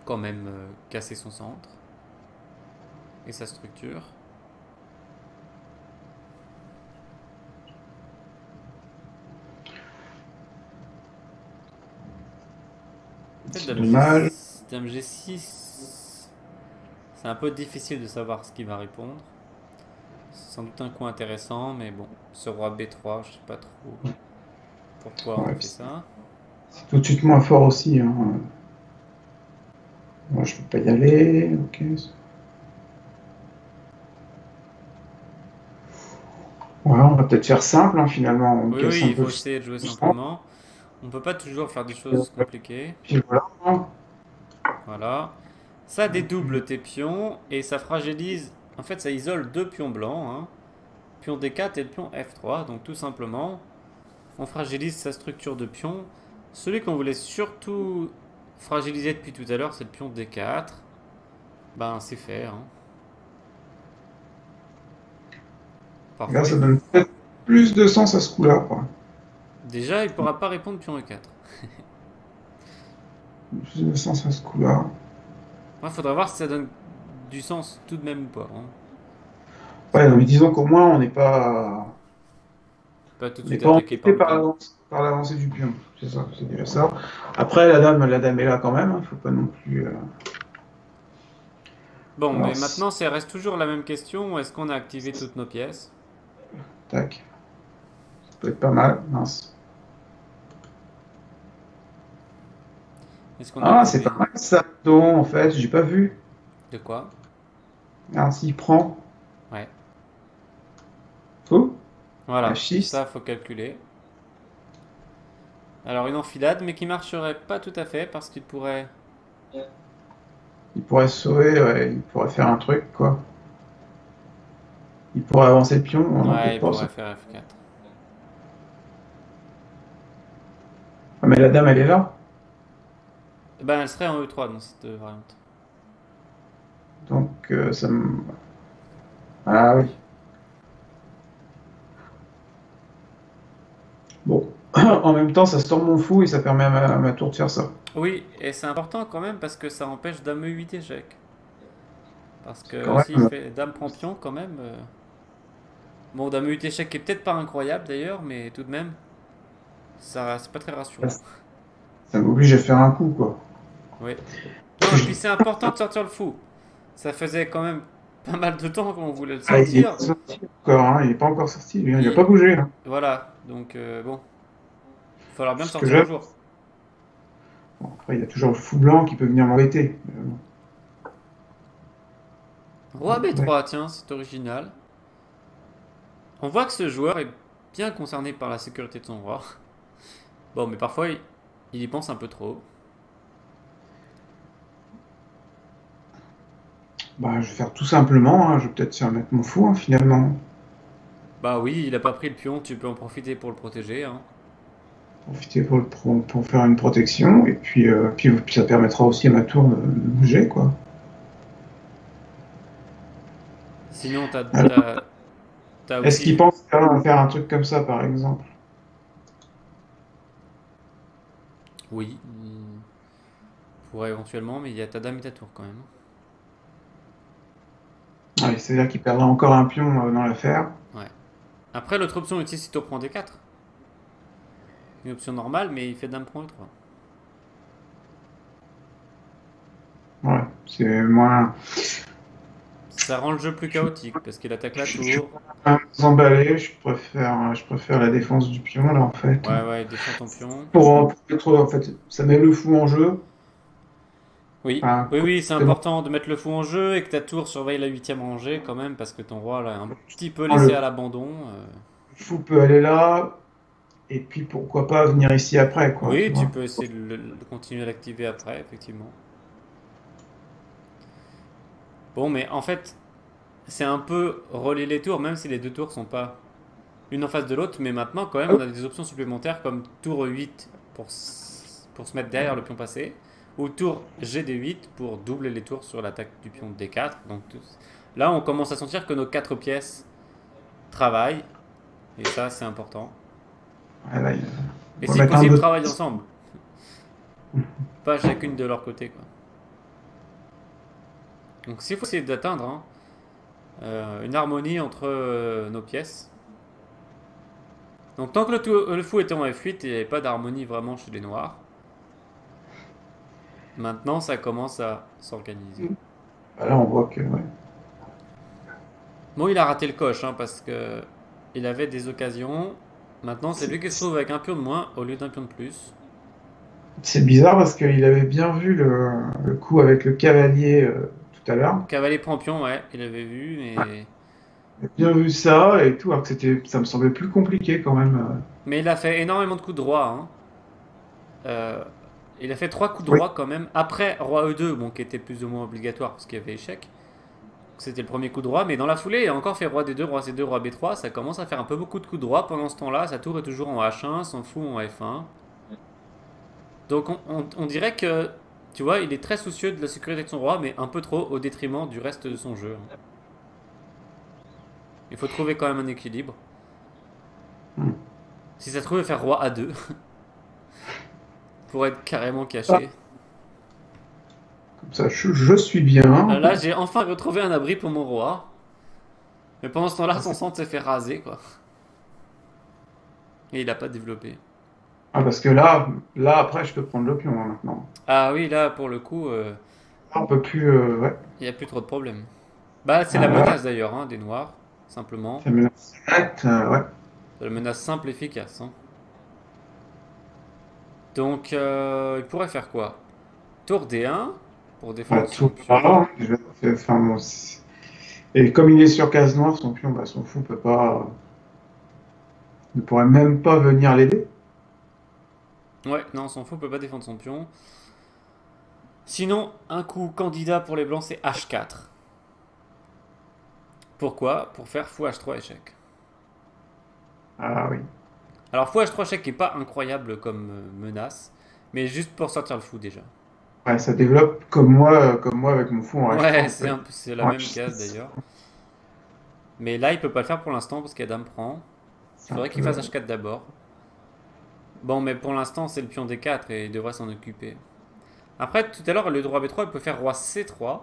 quand même casser son centre et sa structure. Peut-être C'est dame dommage. G6. Dame G6. C'est un peu difficile de savoir ce qu'il va répondre. C'est sans doute un coup intéressant, mais bon, ce roi B3, je sais pas trop pourquoi on a Ouais, fait ça. c'est tout de suite moins fort aussi, hein. Moi, je peux pas y aller. Ok. Ouais, on va peut-être faire simple, hein, finalement. On Oui, casse oui, un il peu faut le essayer de jouer centre. simplement. On peut pas toujours faire des choses compliquées. Puis voilà, hein. Voilà. Ça Et puis, dédouble tes pions et ça fragilise. En fait, ça isole deux pions blancs, hein. Pion D4 et le pion F3. Donc tout simplement, on fragilise sa structure de pion. Celui qu'on voulait surtout fragiliser depuis tout à l'heure, c'est le pion D4. Ben, c'est fait, hein. là, Parfois, ça donne peut-être plus de sens à ce coup-là, quoi. déjà, il pourra pas répondre pion E4. Plus de sens à ce coup-là. Il faudra voir si ça donne du sens tout de même ou pas, hein. Ouais, C'est mais disons qu'au moins, pas tout de on n'est suite pas attaqué par embêté le pion. par l'avancée du pion. C'est ça, c'est déjà ça. Après, la dame est là quand même. Il faut pas non plus. Bon, mais Alors, maintenant, ça reste toujours la même question. Est-ce qu'on a activé toutes nos pièces? tac, ça peut être pas mal. Mince. Est-ce qu'on a Ah, c'est pas activé... mal ça. Donc, en fait, j'ai pas vu. De quoi? Ah, s'il prend. Ouais. Faux. Voilà, H6. ça, faut calculer. Alors, une enfilade, mais qui marcherait pas tout à fait parce qu'il pourrait... Il pourrait se sauver, ouais, il pourrait faire un truc, quoi. Il pourrait avancer le pion. Non, Ouais, peut-être il pas ça. pourrait faire F4. Ah, mais la dame, elle est là. Ben, elle serait en E3 dans cette variante. Donc, ça me. Ah oui. Bon. En même temps, ça storme mon fou et ça permet à ma tour de faire ça. Oui, et c'est important quand même parce que ça empêche dame E8 échec. Parce C'est que quand s'il même. fait dame prend pion quand même... Bon, dame E8 échec qui est peut-être pas incroyable d'ailleurs, mais tout de même, ça c'est pas très rassurant. Ça m'oblige à faire un coup, quoi. Oui. Non, et puis c'est important de sortir le fou. Ça faisait quand même pas mal de temps qu'on voulait le Ah, il est sortir. pas sorti encore, hein. Il est pas encore sorti, lui, hein. Il a Il- pas bougé, hein. Voilà, donc bon, il va falloir bien le Ce que sortir un j'aime. jour. Bon, après, il y a toujours le fou blanc qui peut venir m'embêter. Bon. Roi Ouais. B3, tiens, c'est original. On voit que ce joueur est bien concerné par la sécurité de son roi. Bon, mais parfois il y pense un peu trop. Bah, je vais faire tout simplement, hein. Je vais peut-être faire mettre mon fou, hein, finalement. Bah oui, il a pas pris le pion, tu peux en profiter pour le protéger, hein. Profiter pour faire une protection. Et puis, puis ça permettra aussi à ma tour de bouger, quoi. Sinon, Alors, t'as est-ce qu'il aussi... pense à faire un truc comme ça, par exemple? Oui, il pourrait éventuellement, mais il y a ta dame et ta tour quand même. Ouais, c'est-à-dire qu'il perdra encore un pion dans l'affaire. Ouais. Après, l'autre option utilise si tour prend D4. Une option normale, mais il fait dame prend E3. Ouais, c'est moins. Ça rend le jeu plus Je suis chaotique parce qu'il attaque la je suis tour. pas emballé, je préfère la défense du pion là en fait. Ouais, ouais, défend ton pion. Pour être, en fait, ça met le fou en jeu. Oui, Enfin, oui, oui, c'est comment important de mettre le fou en jeu et que ta tour surveille la huitième rangée quand même parce que ton roi l'a un petit peu laissé le à l'abandon. fou peut aller là, et puis pourquoi pas venir ici après, quoi, tu Oui, tu vois. peux essayer de continuer à l'activer après, effectivement. Bon, mais en fait, c'est un peu relier les tours, même si les deux tours sont pas une en face de l'autre, mais maintenant quand même on a des options supplémentaires comme tour 8 pour se mettre derrière le pion passé, ou tour GD8 pour doubler les tours sur l'attaque du pion D4. Donc là on commence à sentir que nos 4 pièces travaillent, et ça c'est important. Ouais, là, Et on va si mettre un possible d'autres. travaillent ensemble, pas chacune de leur côté quoi. Donc s'il faut essayer d'atteindre une harmonie entre nos pièces. Donc tant que le fou était en F8, il n'y avait pas d'harmonie vraiment chez les noirs. Maintenant, ça commence à s'organiser. Là, on voit que, ouais. Bon, il a raté le coche, parce que il avait des occasions. Maintenant, c'est lui qui se trouve avec un pion de moins au lieu d'un pion de plus. C'est bizarre parce qu'il avait bien vu le coup avec le cavalier tout à l'heure. Cavalier prend pion, ouais, il avait vu, mais... Il a bien vu ça et tout, alors que ça me semblait plus compliqué quand même. Mais il a fait énormément de coups de droit. Euh, il a fait 3 coups de Oui, droit quand même. Après Roi E2, bon, qui était plus ou moins obligatoire parce qu'il y avait échec. C'était le premier coup de droit, mais dans la foulée, il a encore fait Roi D2, Roi C2, Roi B3. Ça commence à faire un peu beaucoup de coups de droit pendant ce temps-là. Sa tour est toujours en H1, son fou en F1. Donc on dirait que, tu vois, il est très soucieux de la sécurité de son roi, mais un peu trop au détriment du reste de son jeu. Il faut trouver quand même un équilibre. Si ça se trouve, faire roi A2 pour être carrément ah, caché. comme ça, je suis bien. Là, j'ai enfin retrouvé un abri pour mon roi. Mais pendant ce temps-là, Ah, son centre s'est fait raser, quoi. Et il a pas développé. parce que là après, je peux prendre le pion maintenant. Ah oui, là, pour le coup, Là, on peut plus. Ouais. il n'y a plus trop de problèmes. Bah, c'est la Là, menace d'ailleurs, des noirs, simplement. ça me laisse net, ouais. C'est la menace simple et efficace. Donc, il pourrait faire quoi? Tour D1 pour Voilà, défendre son tout pion. là. Enfin, bon, et comme il est sur case noire, son pion, son fou peut pas, ne pourrait même pas venir l'aider. Ouais, non, son fou peut pas défendre son pion. Sinon, un coup candidat pour les blancs, c'est H4. Pourquoi? Pour faire fou H3 échec. Ah oui. Alors, fou H3 échec n'est pas incroyable comme menace, mais juste pour sortir le fou déjà. Ouais, ça développe comme moi avec mon fou en H3 Ouais, en fait. c'est la En même case H6, d'ailleurs. Mais là, il peut pas le faire pour l'instant parce qu'il y a dame prend. Il c'est un faudrait qu'il peu. fasse H4 d'abord. Bon, mais pour l'instant, c'est le pion D4 et il devrait s'en occuper. Après, tout à l'heure, le roi B3, il peut faire roi C3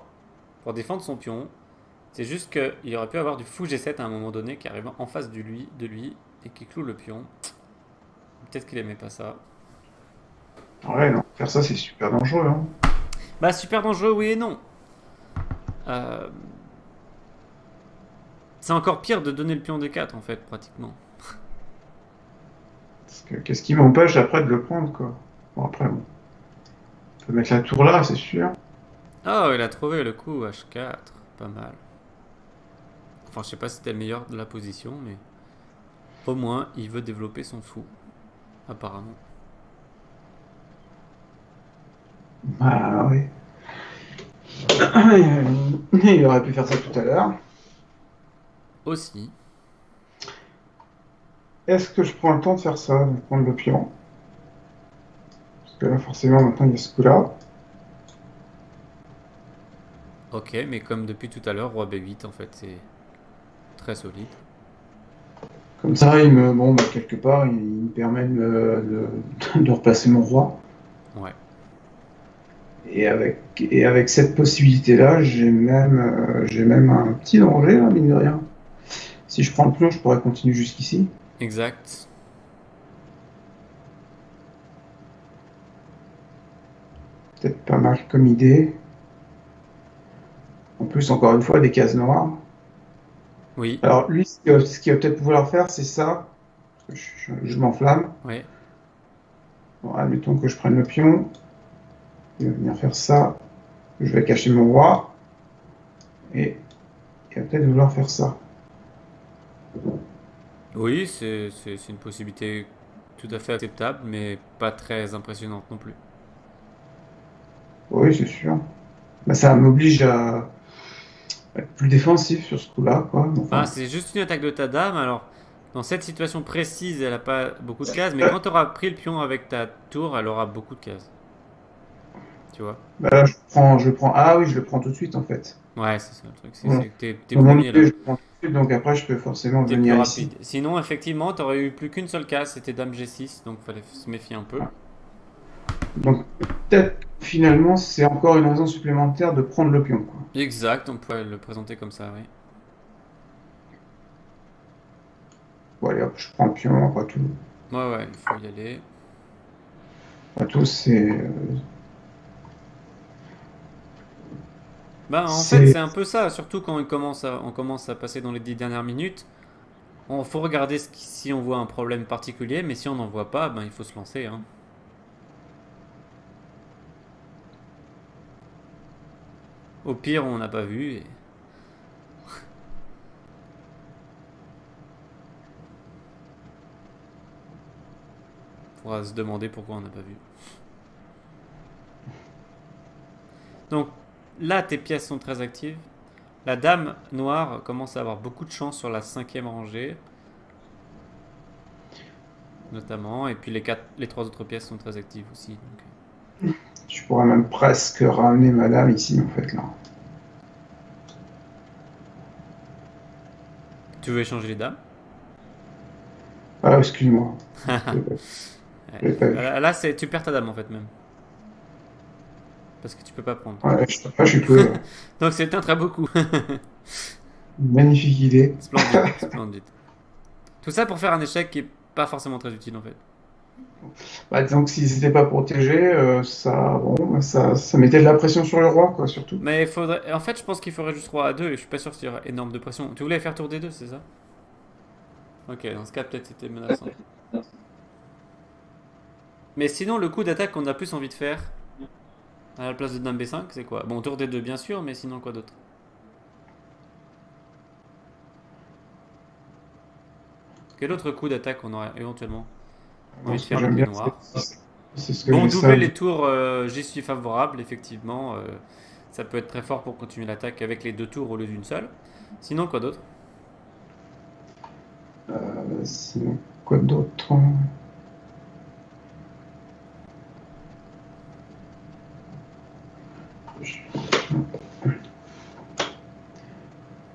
pour défendre son pion. C'est juste qu'il aurait pu avoir du fou G7 à un moment donné qui arrive en face de lui et qui cloue le pion. Peut-être qu'il aimait pas ça. Ouais, non, faire ça c'est super dangereux, hein. Bah, super dangereux, oui et non. Euh, C'est encore pire de donner le pion D4 en fait, pratiquement. Parce que qu'est-ce qui m'empêche après de le prendre, quoi. Bon, après, bon. On peut mettre la tour là, c'est sûr. Ah, il a trouvé le coup H4. Pas mal. Enfin, je sais pas si c'était le meilleur de la position, mais au moins, il veut développer son fou. Apparemment. Ah oui. Il aurait pu faire ça tout à l'heure. Aussi. Est-ce que je prends le temps de faire ça, de prendre le pion? Parce que là, forcément, maintenant, il y a ce coup-là. Ok, mais comme depuis tout à l'heure, roi B8, en fait, c'est très solide. Comme ça, bon, quelque part, il me permet de replacer mon roi. Ouais. Et avec cette possibilité-là, j'ai même un petit danger, là, mine de rien. Si je prends le pion, je pourrais continuer jusqu'ici. Exact. Peut-être pas mal comme idée. En plus, encore une fois, des cases noires. Oui. Alors, lui, ce qu'il va peut-être vouloir faire, c'est ça. Parce que je m'enflamme. Ouais. Bon, admettons que je prenne le pion. Il va venir faire ça. Je vais cacher mon roi. Et il va peut-être vouloir faire ça. Oui, c'est une possibilité tout à fait acceptable, mais pas très impressionnante non plus. Oui, c'est sûr. Bah, ça m'oblige à être plus défensif sur ce coup-là, quoi. Ah, Enfin, c'est juste une attaque de ta dame, alors dans cette situation précise, elle a pas beaucoup de cases, mais quand tu auras pris le pion avec ta tour, elle aura beaucoup de cases. Tu vois? bah là, je prends. Ah oui, je le prends tout de suite, en fait. Ouais, c'est ça le truc, Bon. c'est que t'es Dans mon premier idée, là. je le prends tout de suite, donc après, je peux forcément T'es plus venir ici. rapide. Sinon, effectivement, t'aurais eu plus qu'une seule case, c'était dame G6, donc fallait se méfier un peu. Donc, peut-être, finalement, c'est encore une raison supplémentaire de prendre le pion, quoi. Exact, on pourrait le présenter comme ça, oui. Bon, allez, hop, je prends le pion, Ouais, ouais, il faut y aller. après tout, Bah, en fait, c'est, c'est un peu ça, surtout quand on commence à passer dans les 10 dernières minutes. On faut regarder si on voit un problème particulier, mais si on n'en voit pas, ben il faut se lancer, hein. Au pire, on n'a pas vu. Et... on pourra se demander pourquoi on n'a pas vu. Donc là, tes pièces sont très actives. La dame noire commence à avoir beaucoup de chance sur la cinquième rangée, notamment. Et puis les trois autres pièces sont très actives aussi. Donc... je pourrais même presque ramener madame ici, en fait, là. tu veux échanger les dames? Ah, excuse-moi. Ouais. Je l'ai pas vu. Là, tu perds ta dame en fait même. Parce que tu peux pas prendre. Ouais, je suis cloué, ouais. Donc c'est un très beau coup. Magnifique idée. Splendide, splendide. Tout ça pour faire un échec qui est pas forcément très utile en fait. Bah, disons que si c'était pas protégé, ça mettait de la pression sur le roi, quoi, surtout. Mais il faudrait. En fait, je pense qu'il faudrait juste roi A2 et je suis pas sûr qu'il y aura énorme de pression. Tu voulais faire tour D2, c'est ça? Ok, dans ce cas, peut-être c'était menaçant. Mais sinon, le coup d'attaque qu'on a plus envie de faire à la place de dame B5, c'est quoi? Bon, tour D2 bien sûr, mais sinon quoi d'autre? Quel autre coup d'attaque on aurait éventuellement Moi, envie de ce que faire le j'aime pied bien, noir? c'est ce que Bon, j'ai doubler ça. les tours, j'y suis favorable, effectivement. Ça peut être très fort pour continuer l'attaque avec les deux tours au lieu d'une seule. Sinon, quoi d'autre? Sinon, quoi d'autre?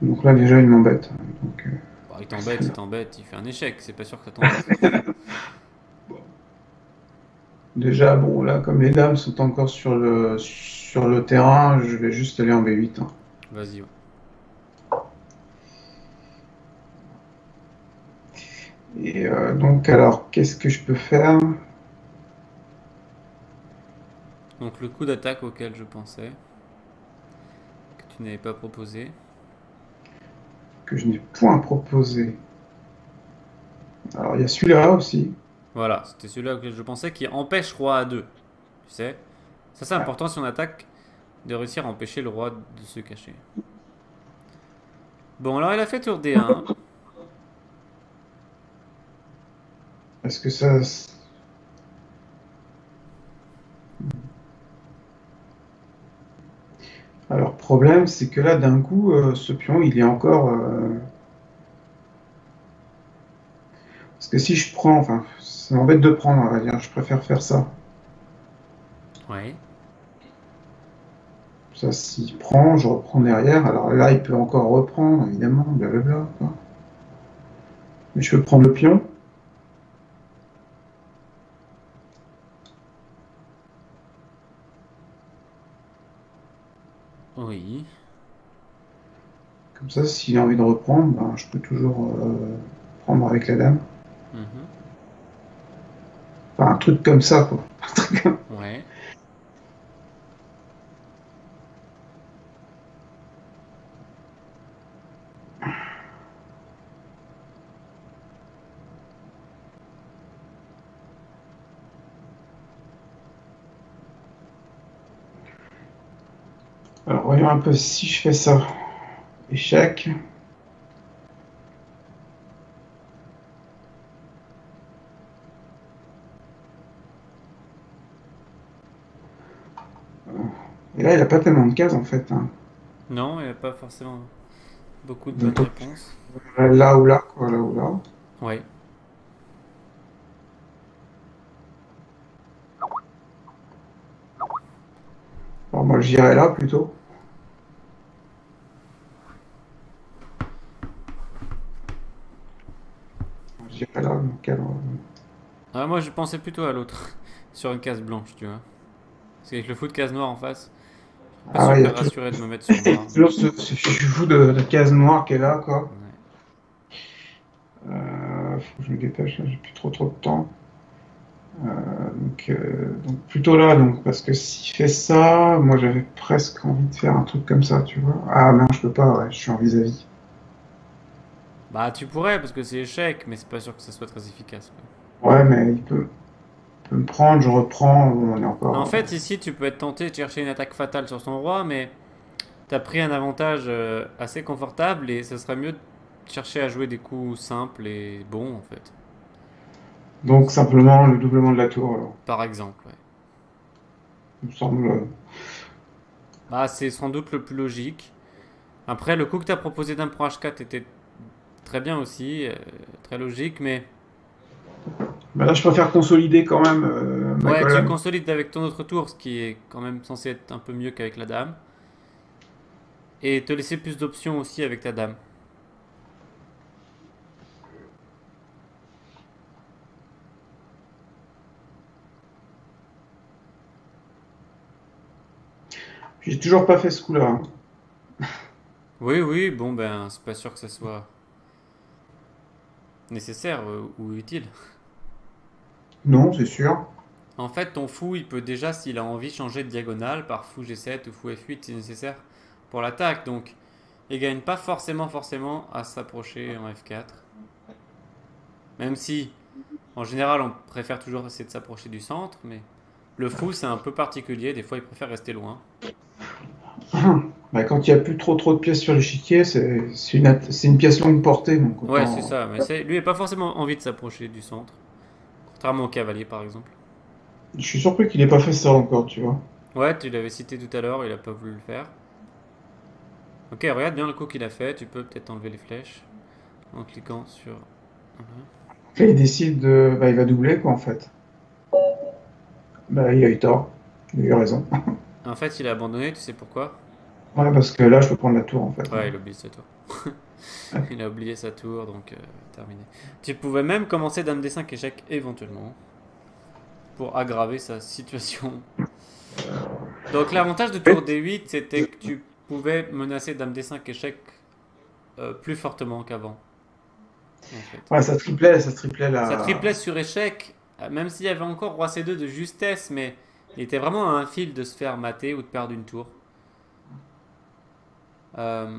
Donc là, déjà, il m'embête. Donc, Bon, il t'embête, il fait un échec, c'est pas sûr que ça t'embête. déjà, bon, là, comme les dames sont encore sur le terrain, je vais juste aller en B8, hein. Vas-y, ouais. Et donc, alors, qu'est-ce que je peux faire? Donc le coup d'attaque auquel je pensais, que tu n'avais pas proposé. Que je n'ai point proposé. Alors, il y a celui-là aussi. Voilà, c'était celui-là auquel je pensais qui empêche roi A2. Tu sais? Ça c'est Ah, important si on attaque de réussir à empêcher le roi de se cacher. Bon, alors il a fait tour D1. est-ce que ça. Alors, problème, c'est que là, d'un coup, ce pion, il est encore. Parce que si je prends, enfin, ça m'embête de prendre, on va dire, je préfère faire ça. Ouais. Ça, s'il prend, je reprends derrière. Alors là, il peut encore reprendre, évidemment, blablabla, quoi. Mais je peux prendre le pion. Oui. Comme ça, s'il a envie de reprendre, ben, je peux toujours prendre avec la dame. Mhm. Enfin, un truc comme ça, quoi. Un truc comme- Ouais. Alors, voyons un peu si je fais ça. Échec. Et là, il a pas tellement de cases, en fait, hein. Non, il n'y a pas forcément beaucoup de bonnes Donc, réponses. là ou là, quoi, là ou là. Ouais. Alors, moi, j'irais là, plutôt. J'irais là, donc, alors, Ah, moi, je pensais plutôt à l'autre. Sur une case blanche, tu vois. Parce qu'avec le fou de case noire en face, je suis pas ah ouais, il y a super toujours, rassuré de me mettre sur il y a noir. toujours ce fou de case noire qui est là, quoi. Ouais. Faut que je me dépêche, là, j'ai plus trop de temps. Donc plutôt là, donc, parce que s'il fait ça, moi j'avais presque envie de faire un truc comme ça, tu vois. Ah non, je peux pas, ouais, je suis en vis-à-vis. Bah, tu pourrais, parce que c'est échec, mais c'est pas sûr que ça soit très efficace, quoi. Ouais, mais peut me prendre, je reprends, on est En encore. fait, ici, tu peux être tenté de chercher une attaque fatale sur son roi, mais t'as pris un avantage assez confortable et ce serait mieux de chercher à jouer des coups simples et bons, en fait. Donc simplement le doublement de la tour, alors. Par exemple, ouais. Il me semble. Bah, c'est sans doute le plus logique. Après, le coup que t'as proposé d'un pour H4 était très bien aussi, très logique, mais Bah là, je préfère consolider quand même ma ouais, tu colonne. consolides avec ton autre tour, ce qui est quand même censé être un peu mieux qu'avec la dame, et te laisser plus d'options aussi avec ta dame. J'ai toujours pas fait ce coup-là, hein. Oui, oui, bon ben, c'est pas sûr que ça soit nécessaire ou utile. Non, c'est sûr. En fait, ton fou, il peut déjà, s'il a envie, changer de diagonale par fou G7 ou fou F8 si nécessaire pour l'attaque. Donc, il gagne pas forcément à s'approcher en F4. Même si, en général, on préfère toujours essayer de s'approcher du centre, mais le fou, c'est un peu particulier. Des fois, il préfère rester loin. Bah, quand il n'y a plus trop de pièces sur l'échiquier, c'est une pièce longue portée, donc Ouais, c'est autant. ça. Mais lui, il n'a pas forcément envie de s'approcher du centre. Contrairement au cavalier, par exemple. Je suis surpris qu'il ait pas fait ça encore, tu vois. Ouais, tu l'avais cité tout à l'heure, il a pas voulu le faire. Ok, regarde bien le coup qu'il a fait. Tu peux peut-être enlever les flèches en cliquant sur. Voilà. Là, il décide de. Bah, il va doubler, quoi, en fait. Bah, il a eu tort. Il a eu raison. En fait, il a abandonné, tu sais pourquoi? Ouais, parce que là, je peux prendre la tour, en fait, Ouais, hein. il a oublié sa tour. Il a oublié sa tour, donc terminé. Tu pouvais même commencer dame D5 échec éventuellement pour aggraver sa situation. Donc l'avantage de tour D8, c'était que tu pouvais menacer dame D5 échec plus fortement qu'avant, en fait. Ouais, ça triplait Ça la. triplait sur échec, même s'il y avait encore roi C2 de justesse, mais il était vraiment à un fil de se faire mater ou de perdre une tour. Euh,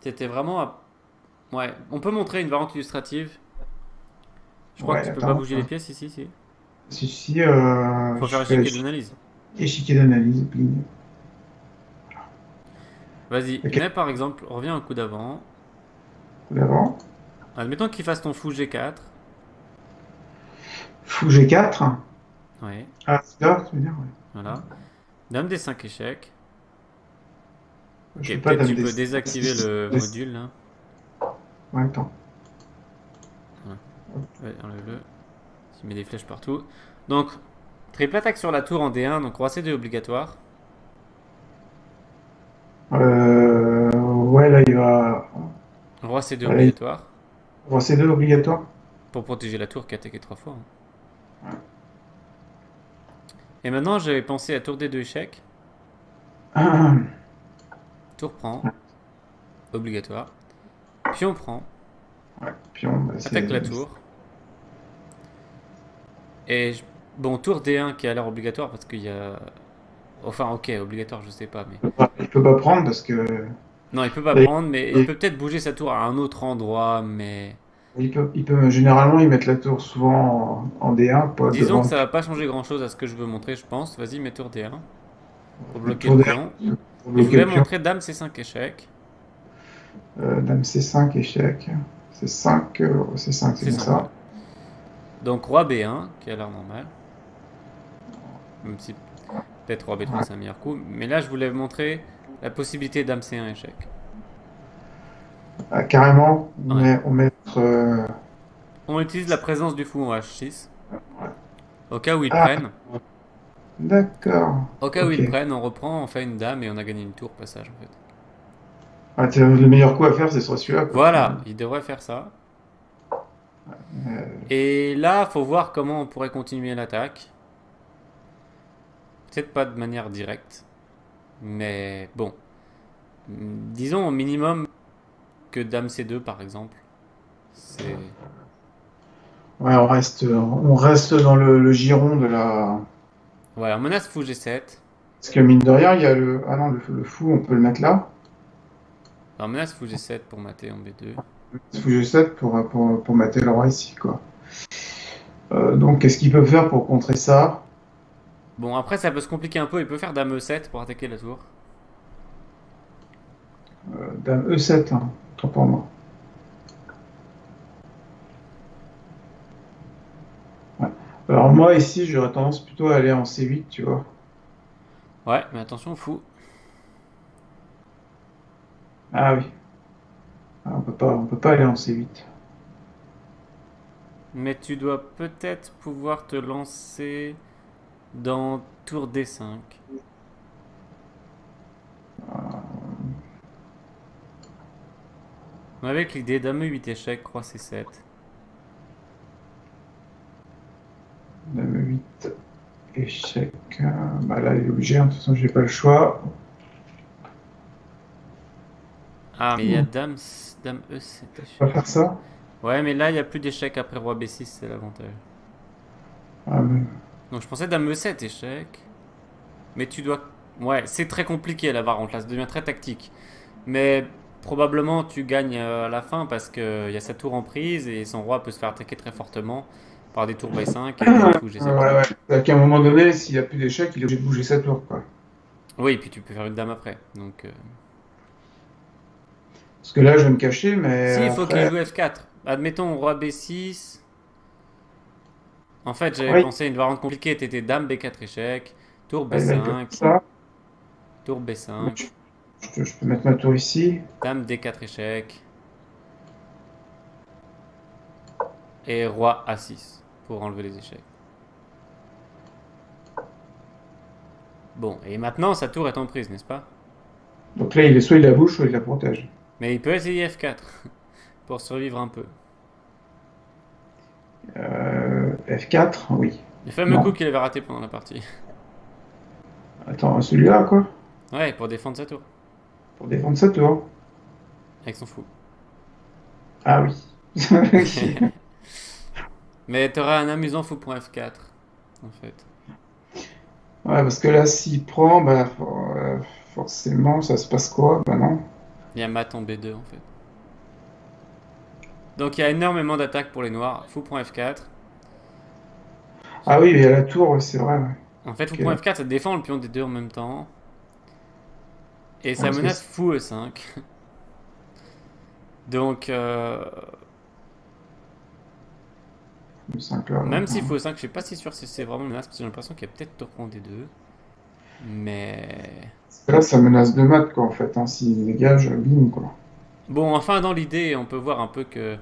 C'était vraiment... Ouais, on peut montrer une variante illustrative. Je crois que Ouais, tu peux pas attends. bouger les pièces ici, si. Si, Faut je faire fais échiquier d'analyse. échiquier d'analyse, bling. Vas-y, Ok, mais par exemple, reviens un coup d'avant. d'avant. Admettons qu'il fasse ton fou G4. Fou G4. Ouais, Ah, c'est là, tu veux dire, ouais. voilà. Dame D5 échec. Ok, Je peux pas peut-être dame tu des. peux désactiver le module là. Ouais, attends. Voilà. Ouais, enlève-le. Tu mets des flèches partout. Donc, triple attaque sur la tour en D1, donc roi C2 obligatoire. Ouais, là, il va. Roi C2 Là, il obligatoire. va C2 obligatoire. Pour protéger la tour qui a attaqué 3 fois, hein. Et maintenant, j'avais pensé à tour D2 échec. Tour prend. Obligatoire. Pion prend. Ouais, pion, bah, Attaque la tour. Et bon, tour D1 qui a l'air obligatoire parce qu'il y a... Enfin, ok, obligatoire, je sais pas, mais... Il peut pas prendre parce que... Non, il peut pas Et- prendre, mais il et- peut peut-être bouger sa tour à un autre endroit, mais... généralement, ils mettent la tour souvent en D1, pas Disons que devant ça va pas changer grand-chose à ce que je veux montrer, je pense. Vas-y, mets tour D1 pour le bloquer tour le pion. D1 pour Et je bloquer voulais le pion. montrer Dame C5 échec. Dame C5, échec. C5, C5, c'est bien C5, ouais. ça. Donc Roi B1, qui a l'air normal. Même si peut-être Roi B3 Ouais. c'est un meilleur coup. Mais là, je voulais montrer la possibilité Dame C1 échec. Ah, carrément, Ouais. on met On utilise la présence du fou en H6. ouais. Au cas où ils Ah, prennent. d'accord. Au cas où Ok. ils prennent, on reprend, on fait une dame et on a gagné une tour passage en fait. Ah, le meilleur coup à faire, c'est sur celui-là, quoi, Voilà, finalement. il devrait faire ça. Euh, Et là, faut voir comment on pourrait continuer l'attaque. Peut-être pas de manière directe. Mais bon. Disons au minimum que Dame C2 par exemple. C'est... ouais, on reste dans le giron de la. Ouais, on menace fou G7. Parce que mine de rien, il y a le. Ah non, le fou, on peut le mettre là. Alors menace fou G7 pour mater en B2. Il faut que je 7 pour mater le roi ici, quoi. Donc, qu'est-ce qu'ils peuvent faire pour contrer ça? Bon, après ça peut se compliquer un peu. Il peut faire Dame E7 pour attaquer la tour. Dame E7, hein, autant pour moi. Ouais. Alors, moi, ici, j'aurais tendance plutôt à aller en C8, tu vois. Ouais, mais attention fou. Ah oui. Ah, on peut pas aller en C8. Mais tu dois peut-être pouvoir te lancer dans tour D5. Avec l'idée Dame E8 échec, Roi C7. Dame E8, échec. Bah là, il est obligé, hein, de toute façon, j'ai pas le choix. Ah, mais il y a Dame E7 On échec. va faire ça. Ouais, mais là, il n'y a plus d'échec après Roi B6, c'est l'avantage. Ah, mais- Donc je pensais Dame E7 échec. Mais tu dois... Ouais, c'est très compliqué là, par contre, là, ça devient très tactique. Mais probablement tu gagnes à la fin parce qu'il y a sa tour en prise et son roi peut se faire attaquer très fortement par des tours B5 et des fous Ouais, G7 tour. ouais. C'est-à-dire qu'à un moment donné, s'il n'y a plus d'échec, il est obligé de bouger sa tour, quoi. Oui, et puis tu peux faire une dame après. Donc... Parce que là, je vais me cacher, mais Si, il faut qu'il après. joue F4. Admettons roi B6. En fait, j'avais Oui, pensé une variante compliquée. T'étais dame B4 échec, tour il va faire B5, ça. tour Moi, B5, je peux mettre ma tour ici. dame D4 échec et roi A6 pour enlever les échecs. Bon, et maintenant sa tour est en prise, n'est-ce pas? Donc là, il est soit il la bouge, soit il la protège. Mais il peut essayer F4 pour survivre un peu. F4, oui. Le fameux coup Non. qu'il avait raté pendant la partie. Attends, celui-là, quoi. Ouais, pour défendre sa tour. Pour défendre sa tour. Avec son fou. Ah oui. Mais t'auras un amusant fou pour F4, en fait. Ouais, parce que là, s'il prend, bah, forcément, ça se passe quoi? Bah non. Il y a mat en B2, en fait. Donc il y a énormément d'attaques pour les noirs. Fou pour F4. Ah oui, il y a la tour, ouais, c'est vrai. Ouais. En fait, fou Ok. pour F4, ça défend le pion des deux en même temps. Et Ouais, ça parce que menace fou E5. Donc, le 5 là, même si ouais. fou E5, je suis pas si sûr si c'est vraiment une menace, parce que j'ai l'impression qu'il y a peut-être tour prend D2. Mais... Parce que là, ça menace de mat, quoi, en fait. Hein. S'il dégage, bim, quoi. Bon, enfin, dans l'idée, on peut voir un peu que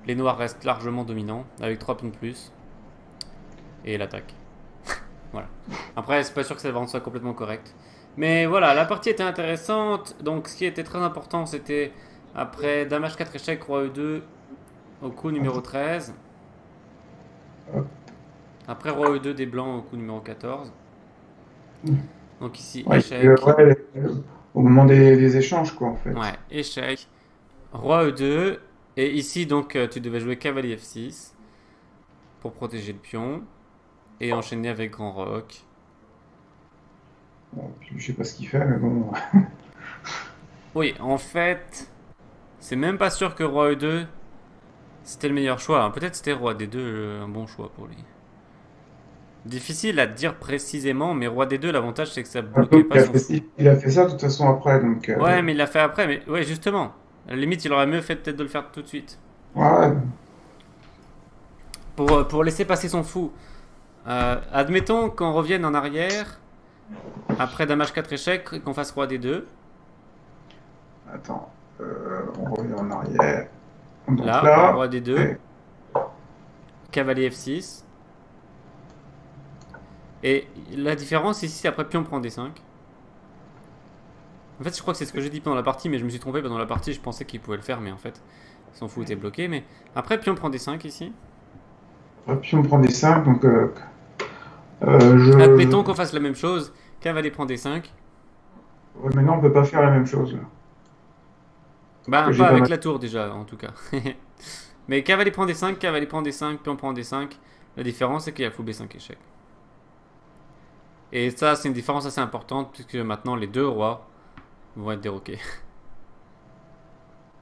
les noirs restent largement dominants, avec 3 pions de plus. Et l'attaque. Voilà. Après, c'est pas sûr que ça soit complètement correct. Mais voilà, la partie était intéressante. Donc, ce qui était très important, c'était après Dame H4 échec, Roi E2 au coup numéro 13. Hop. Après Roi E2 des blancs au coup numéro 14. Donc ici, Ouais, échec. ouais, au moment des échanges, quoi, en fait. Ouais, échec. Roi E2. Et ici, donc, tu devais jouer cavalier F6 pour protéger le pion. Et enchaîner avec grand roc. Bon, puis je sais pas ce qu'il fait, mais bon. Oui, en fait, c'est même pas sûr que roi E2 c'était le meilleur choix. Peut-être c'était roi D2 un bon choix pour lui. Difficile à dire précisément, mais roi D2, l'avantage c'est que ça bloquait Donc, pas son fou. il a fait ça de toute façon après, donc. Ouais, mais il l'a fait après, mais ouais, justement. À la limite, il aurait mieux fait peut-être de le faire tout de suite. Ouais, Pour laisser passer son fou. Admettons qu'on revienne en arrière, après dame H4 échec, et qu'on fasse roi D2. attends, on revient en arrière. Donc Là, là, roi D2, ouais, cavalier F6. Et la différence ici, c'est après pion prend D5. En fait, je crois que c'est ce que j'ai dit pendant la partie, mais je me suis trompé pendant la partie, je pensais qu'il pouvait le faire, mais en fait, son fou était bloqué. Mais après, pion prend D5 ici. puis on prend des 5, donc Admettons qu'on fasse la même chose, cavalier prend D5. ouais, maintenant on peut pas faire la même chose là. Parce Bah, que j'ai pas pas avec mal. la tour déjà, en tout cas. Mais cavalier prend D5, cavalier prend D5, pion prend D5. La différence, c'est qu'il y a fou B5 échec. Et ça, c'est une différence assez importante, puisque maintenant, les deux rois vont être déroqués.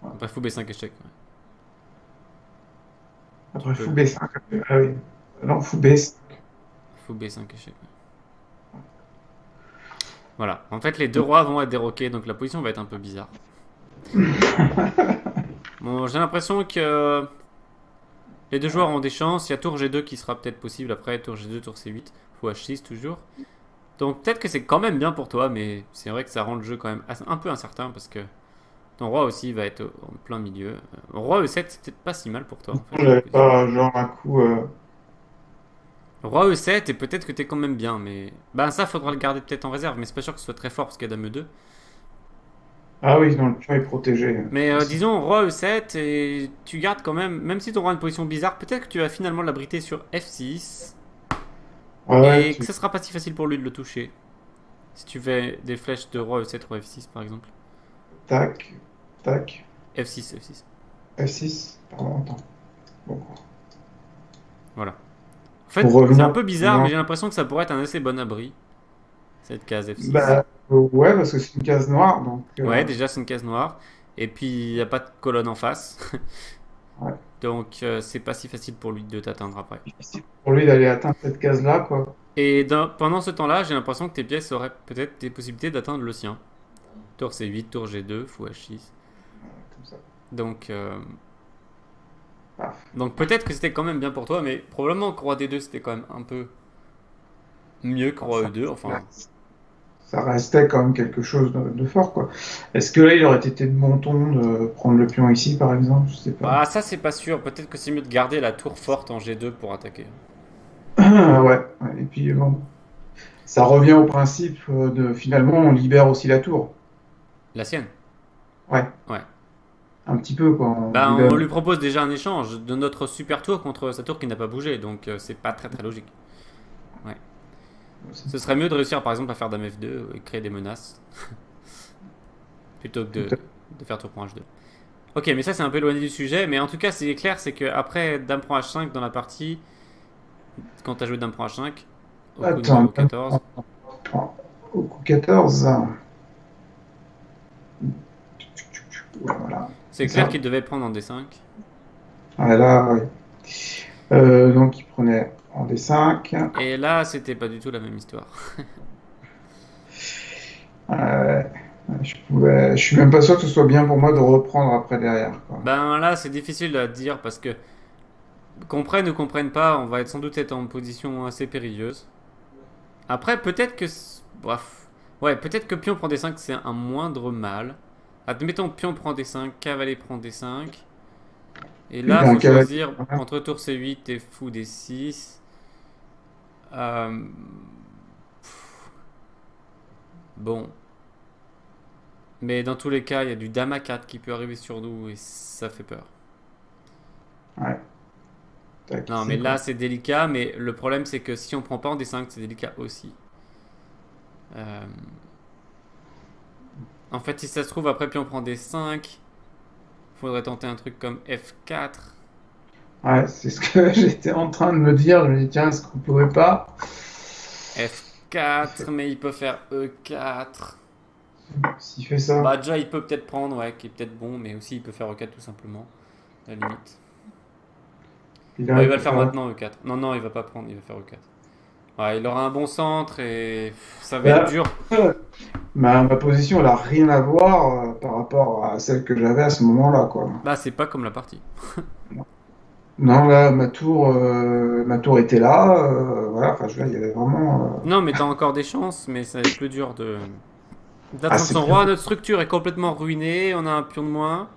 Après, fou B5 échec. Ouais. Après Tu fou peux- B5. Ah oui. Non, fou B5. Fou B5 échec. Ouais. Voilà. En fait, les deux rois vont être déroqués, donc la position va être un peu bizarre. Bon, j'ai l'impression que les deux joueurs ont des chances. Il y a tour G2 qui sera peut-être possible après, tour G2, tour C8, fou H6 toujours. Donc peut-être que c'est quand même bien pour toi, mais c'est vrai que ça rend le jeu quand même un peu incertain parce que ton roi aussi va être en plein milieu. Roi E7, c'est peut-être pas si mal pour toi en fait. J'avais pas genre un coup. Roi E7 et peut-être que t'es quand même bien, mais ben ça faudra le garder peut-être en réserve, mais c'est pas sûr que ce soit très fort parce qu'il y a dame E2. Ah oui, non, le pion est protégé. Mais disons roi E7 et tu gardes quand même, même si ton roi a une position bizarre, peut-être que tu vas finalement l'abriter sur F6 Ouais, ouais, et que ce sera pas si facile pour lui de le toucher. Si tu fais des flèches de roi E7, roi F6 par exemple. tac, tac. F6, F6. F6. Pardon, attends. Bon. Voilà. En Pour fait, c'est un revenir. peu bizarre, mais j'ai l'impression que ça pourrait être un assez bon abri, cette case F6. Bah, ouais, parce que c'est une case noire, donc. Ouais, déjà c'est une case noire. Et puis il n'y a pas de colonne en face. Ouais. Donc c'est pas si facile pour lui de t'atteindre après. Difficile pour lui d'aller atteindre cette case-là, quoi. Et pendant ce temps-là, j'ai l'impression que tes pièces auraient peut-être des possibilités d'atteindre le sien. Tour C8, tour G2, fou H6. Comme ça. Donc, Paf. donc peut-être que c'était quand même bien pour toi, mais probablement que roi D2 c'était quand même un peu mieux que roi E2. Enfin, Ça restait quand même quelque chose de fort, quoi. Est-ce que là, il aurait été de bon ton de prendre le pion ici, par exemple? Je sais pas. bah ça c'est pas sûr. Peut-être que c'est mieux de garder la tour forte en G2 pour attaquer. Ouais. Ouais. Et puis, bon, ça revient au principe de finalement, on libère aussi la tour. La sienne. Ouais, Ouais. un petit peu, quoi. On Bah, libère. on lui propose déjà un échange de notre super tour contre sa tour qui n'a pas bougé, donc c'est pas très très logique. Ouais. Ce serait mieux de réussir par exemple à faire dame F2 et créer des menaces plutôt que de faire tour pour H2. Ok, mais ça c'est un peu éloigné du sujet, mais en tout cas, ce qui est clair, c'est que après dame prend H5 dans la partie, quand t'as joué dame prend H5, au coup numéro Attends, 14, au coup 14. Voilà, c'est c'est ça. clair qu'il devait prendre en D5. Ouais, là, ouais. Donc, il prenait en D5. Et là, c'était pas du tout la même histoire. Euh, je suis même pas sûr que ce soit bien pour moi de reprendre après derrière, quoi. Ben là, c'est difficile à dire parce que comprennent ou comprennent pas, on va être sans doute être en position assez périlleuse. Après, peut-être que... Bref. Ouais, peut-être que pion prend D5, c'est un moindre mal. Admettons, pion prend D5, cavalier prend D5. Et Il là, a un faut cavalier. choisir entre tour C8 et fou D6. Euh... Bon. Mais dans tous les cas, il y a du dame à 4 qui peut arriver sur nous et ça fait peur. Ouais. Tac, Non, c'est mais là, quoi? c'est délicat. Mais le problème, c'est que si on prend pas en D5, c'est délicat aussi. Euh, En fait, si ça se trouve, après pion prend D5, faudrait tenter un truc comme F4. Ouais, c'est ce que j'étais en train de me dire. Je me dis, tiens, est-ce qu'on pourrait pas? F4, mais il peut faire E4. S'il fait ça. Bah déjà, il peut peut-être prendre, ouais, qui est peut-être bon, mais aussi il peut faire E4 tout simplement, à la limite. Puis Bon, là, il il va peut le faire faire. maintenant, E4. Non, non, il va pas prendre, il va faire E4. Ouais, il aura un bon centre et ça va être Là, dur. ma position, elle a rien à voir par rapport à celle que j'avais à ce moment-là, quoi. Bah, c'est pas comme la partie. Non, là, ma tour était là. Voilà, enfin, je veux dire, il y avait vraiment. Non, mais t'as encore des chances, mais ça va être plus dur de Ah, d'atteindre c'est son plus. roi. Notre structure est complètement ruinée, on a un pion de moins.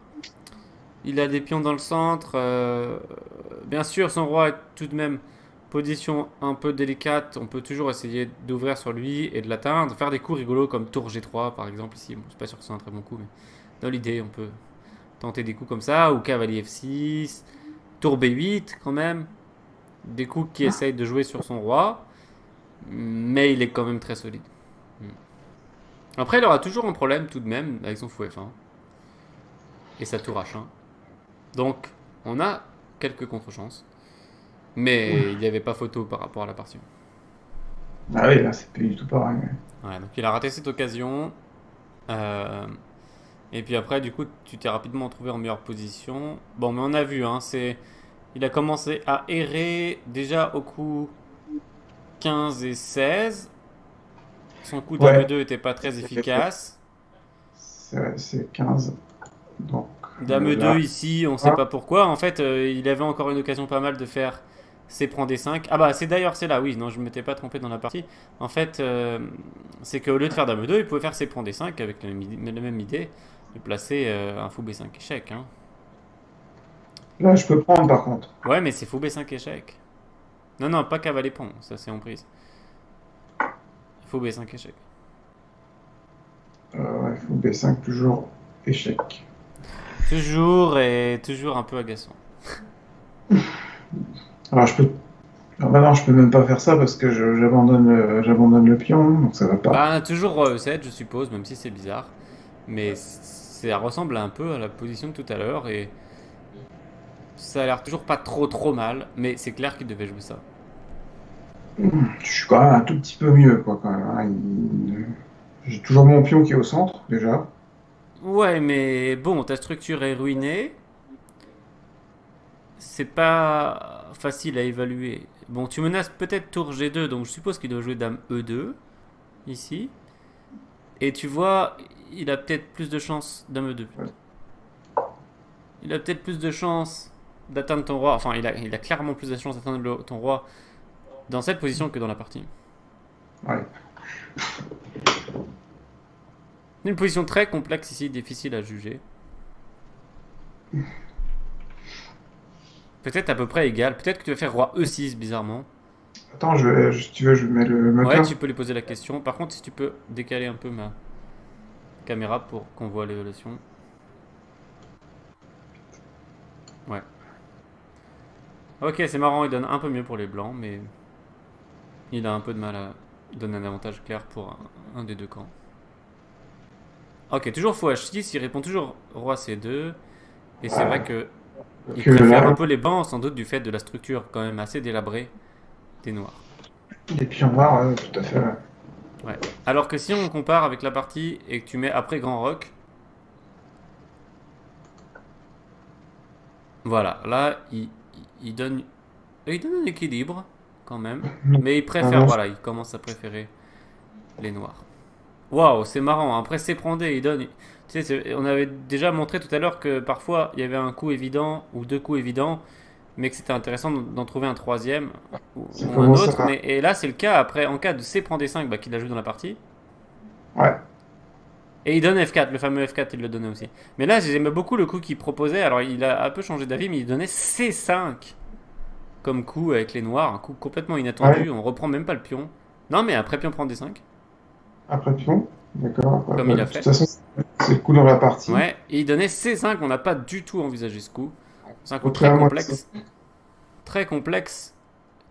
Il a des pions dans le centre. Bien sûr, son roi est tout de même position un peu délicate. On peut toujours essayer d'ouvrir sur lui et de l'atteindre. Faire des coups rigolos comme tour G3 par exemple ici. Bon, je suis pas sûr que ce soit un très bon coup, mais dans l'idée, on peut tenter des coups comme ça. Ou cavalier F6. Tour B8 quand même. Des coups qui essayent de jouer sur son roi. Mais il est quand même très solide. Après, il aura toujours un problème tout de même avec son fou F1 et sa tour H1. Donc, on a quelques contre-chances. Mais il n'y avait pas photo par rapport à la partie. Ah oui, là, c'est plus du tout pareil. Ouais, donc il a raté cette occasion. Euh, et puis après, du coup, tu t'es rapidement trouvé en meilleure position. Bon, mais on a vu, hein, il a commencé à errer déjà au coup 15 et 16. Son coup Dame Ouais, 2 était pas très efficace. c'est 15. Donc Dame 2 là, ici, on sait ah, pas pourquoi. En fait, il avait encore une occasion pas mal de faire C prend D5. Ah bah c'est d'ailleurs c'est là, oui, non je ne m'étais pas trompé dans la partie. En fait, c'est qu'au lieu de faire Dame 2, il pouvait faire C prend D5 avec la même idée de placer un fou B5 échec. Hein. là, je peux prendre par contre. Ouais, mais c'est fou B5 échec. Non, non, pas cavalier pont, ça c'est en prise. Fou B5 échec. Ouais, faut B5 toujours échec. Toujours et toujours un peu agaçant. Alors je peux. Alors maintenant, je peux même pas faire ça parce que j'abandonne le pion, donc ça va pas. Bah toujours roi E7 je suppose, même si c'est bizarre. Mais ça ressemble un peu à la position de tout à l'heure et ça a l'air toujours pas trop mal, mais c'est clair qu'il devait jouer ça. Je suis quand même un tout petit peu mieux, quoi, quand même. Hein. J'ai toujours mon pion qui est au centre, déjà. Ouais, mais bon, ta structure est ruinée, c'est pas facile à évaluer. Bon, tu menaces peut-être tour G2, donc je suppose qu'il doit jouer dame E2, ici. Et tu vois, il a peut-être plus de chance, dame E2. Il a peut-être plus de chance d'atteindre ton roi, enfin il a clairement plus de chance d'atteindre ton roi dans cette position que dans la partie. Ouais. Une position très complexe ici, difficile à juger. Peut-être à peu près égal. Peut-être que tu vas faire roi E6 bizarrement. Attends, si tu veux, je mets le Ouais, moteur. tu peux lui poser la question. Par contre, si tu peux décaler un peu ma caméra pour qu'on voit l'évaluation. Ouais. Ok, c'est marrant, il donne un peu mieux pour les blancs, mais il a un peu de mal à donner un avantage clair pour un des deux camps. Ok, toujours fou H6, il répond toujours roi C2. Et c'est vrai que il Que préfère un là, peu les blancs, sans doute du fait de la structure quand même assez délabrée des noirs. les pions noirs, tout à fait. Ouais. Ouais. Alors que si on compare avec la partie et que tu mets après Grand Rock, voilà, là il donne, il donne un équilibre quand même, mais il Ah préfère, non, voilà, il commence à préférer les noirs. Waouh, c'est marrant. Après c'est prendé, il donne. Tu sais, on avait déjà montré tout à l'heure que parfois il y avait un coup évident ou deux coups évidents, mais que c'était intéressant d'en trouver un troisième ça ou un commence autre. à. Et là c'est le cas. Après, en cas de C prend D5, bah, qu'il ajoute dans la partie. Ouais. Et il donne F4, le fameux F4, il le donnait aussi. Mais là, j'aimais beaucoup le coup qu'il proposait. Alors, il a un peu changé d'avis, mais il donnait C5 comme coup avec les noirs. Un coup complètement Ouais. inattendu. On reprend même pas le pion. Non, mais après pion prend D5, Après pion. D'accord. comme Bah, il de a toute fait. façon, c'est le coup dans la partie. Ouais, et il donnait C5. On n'a pas du tout envisagé ce coup. C'est un coup très Contrairement à ça. complexe. Très complexe.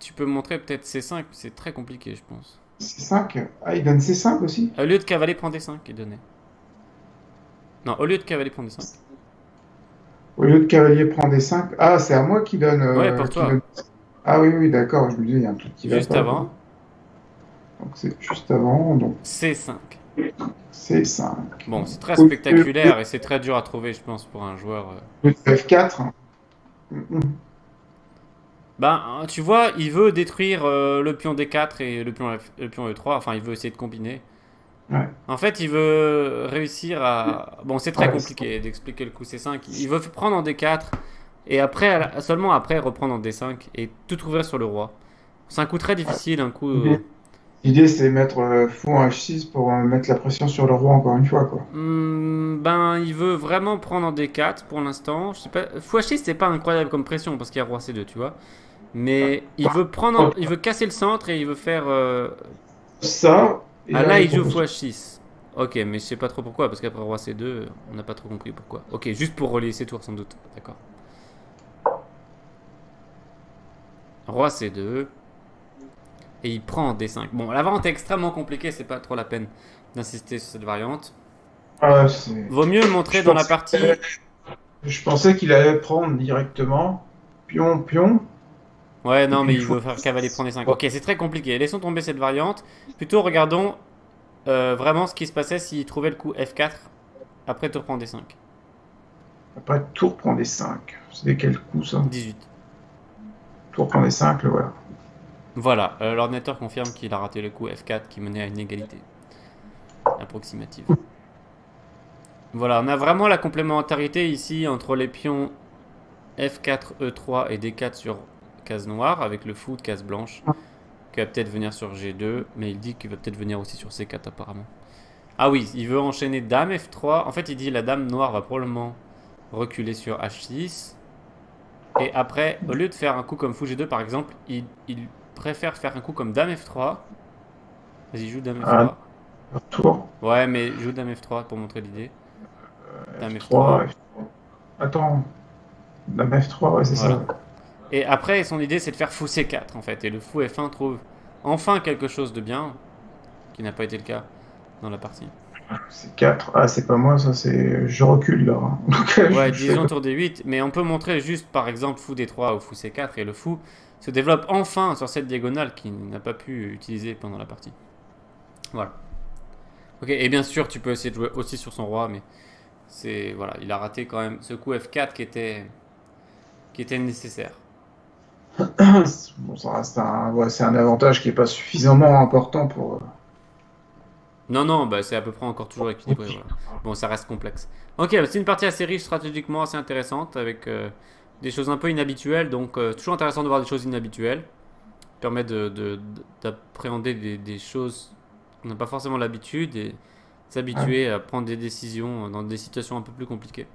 Tu peux montrer peut-être C5, c'est très compliqué, je pense. C5. Ah, il donne C5 aussi. Au lieu de cavalier, prend D5, il donnait. Non, au lieu de cavalier prendre D5. Au lieu de cavalier prend D5. Ah, c'est à moi qui donne, Ouais, pour toi. Ah oui, oui, d'accord. Je me dis, il y a un truc qui va Juste pas, quoi. avant, Donc c'est juste avant. Donc C5. C5. Bon, c'est très Au lieu spectaculaire et c'est très dur à trouver, je pense, pour un joueur. de F4. Ben, tu vois, il veut détruire le pion D4 et le pion E3. Enfin, il veut essayer de combiner. Ouais. En fait, il veut réussir à... Bon, c'est très Ouais, compliqué d'expliquer le coup C5. Il veut prendre en D4 et après, seulement après, reprendre en D5 et tout ouvrir sur le roi. C'est un coup très difficile, un coup... L'idée, c'est mettre fou en H6 pour mettre la pression sur le roi encore une fois, quoi. Ben, il veut vraiment prendre en D4 pour l'instant. Je sais pas... Fou H6, c'est pas incroyable comme pression parce qu'il y a roi C2, tu vois. Mais il veut il veut casser le centre et il veut faire... Ça, et Ah là, là, il il joue propose... fou H6. Ok, mais je sais pas trop pourquoi, parce qu'après roi C2, on n'a pas trop compris pourquoi. Ok, juste pour relier ses tours sans doute. D'accord. Roi C2. Et il prend en D5. Bon, la variante est extrêmement compliquée, c'est pas trop la peine d'insister sur cette variante. Ah, Vaut mieux montrer je dans la pensais, partie... je pensais qu'il allait prendre directement pion, pion, Ouais, et non, puis mais il il faut... veut faire cavalier prendre D5. Ok, c'est très compliqué. Laissons tomber cette variante. Plutôt, regardons vraiment ce qui se passait s'il trouvait le coup F4 après tour prend D5. Après, tour prend des 5. C'est quel coup, ça? 18. Tour prend des 5, le voilà. Voilà, l'ordinateur confirme qu'il a raté le coup F4 qui menait à une égalité approximative. Voilà, on a vraiment la complémentarité ici entre les pions F4, E3 et D4 sur case noire avec le fou de case blanche qui va peut-être venir sur G2, mais il dit qu'il va peut-être venir aussi sur C4 apparemment. Ah oui, il veut enchaîner dame F3. En fait, il dit la dame noire va probablement reculer sur H6. Et après, au lieu de faire un coup comme fou G2 par exemple, il préfère faire un coup comme dame F3. Vas-y, joue dame Ah, F3. tour. Ouais, mais joue dame F3 pour montrer l'idée. Dame F3. F3, F3. Attends, dame F3, ouais, c'est ça. Voilà. Et après, son idée, c'est de faire fou C4 en fait. Et le fou F1 trouve enfin quelque chose de bien, qui n'a pas été le cas dans la partie. C'est 4. Ah, c'est pas moi, ça, c'est... Je recule, là. Hein. Donc, Ouais, je fais... disons tour D8, mais on peut montrer juste par exemple fou D3 ou fou C4 et le fou se développe enfin sur cette diagonale qu'il n'a pas pu utiliser pendant la partie. Voilà. Ok, et bien sûr, tu peux essayer de jouer aussi sur son roi, mais c'est... Voilà, il a raté quand même ce coup F4 qui était nécessaire. Bon, ça reste un... Ouais, c'est un avantage qui est pas suffisamment important pour... Non, non, bah, c'est à peu près encore toujours équilibré. Voilà. Bon, ça reste complexe. Ok, bah, c'est une partie assez riche stratégiquement, assez intéressante, avec des choses un peu inhabituelles. Donc, toujours intéressant de voir des choses inhabituelles. Permet d'appréhender des choses qu'on n'a pas forcément l'habitude et s'habituer à prendre des décisions dans des situations un peu plus compliquées.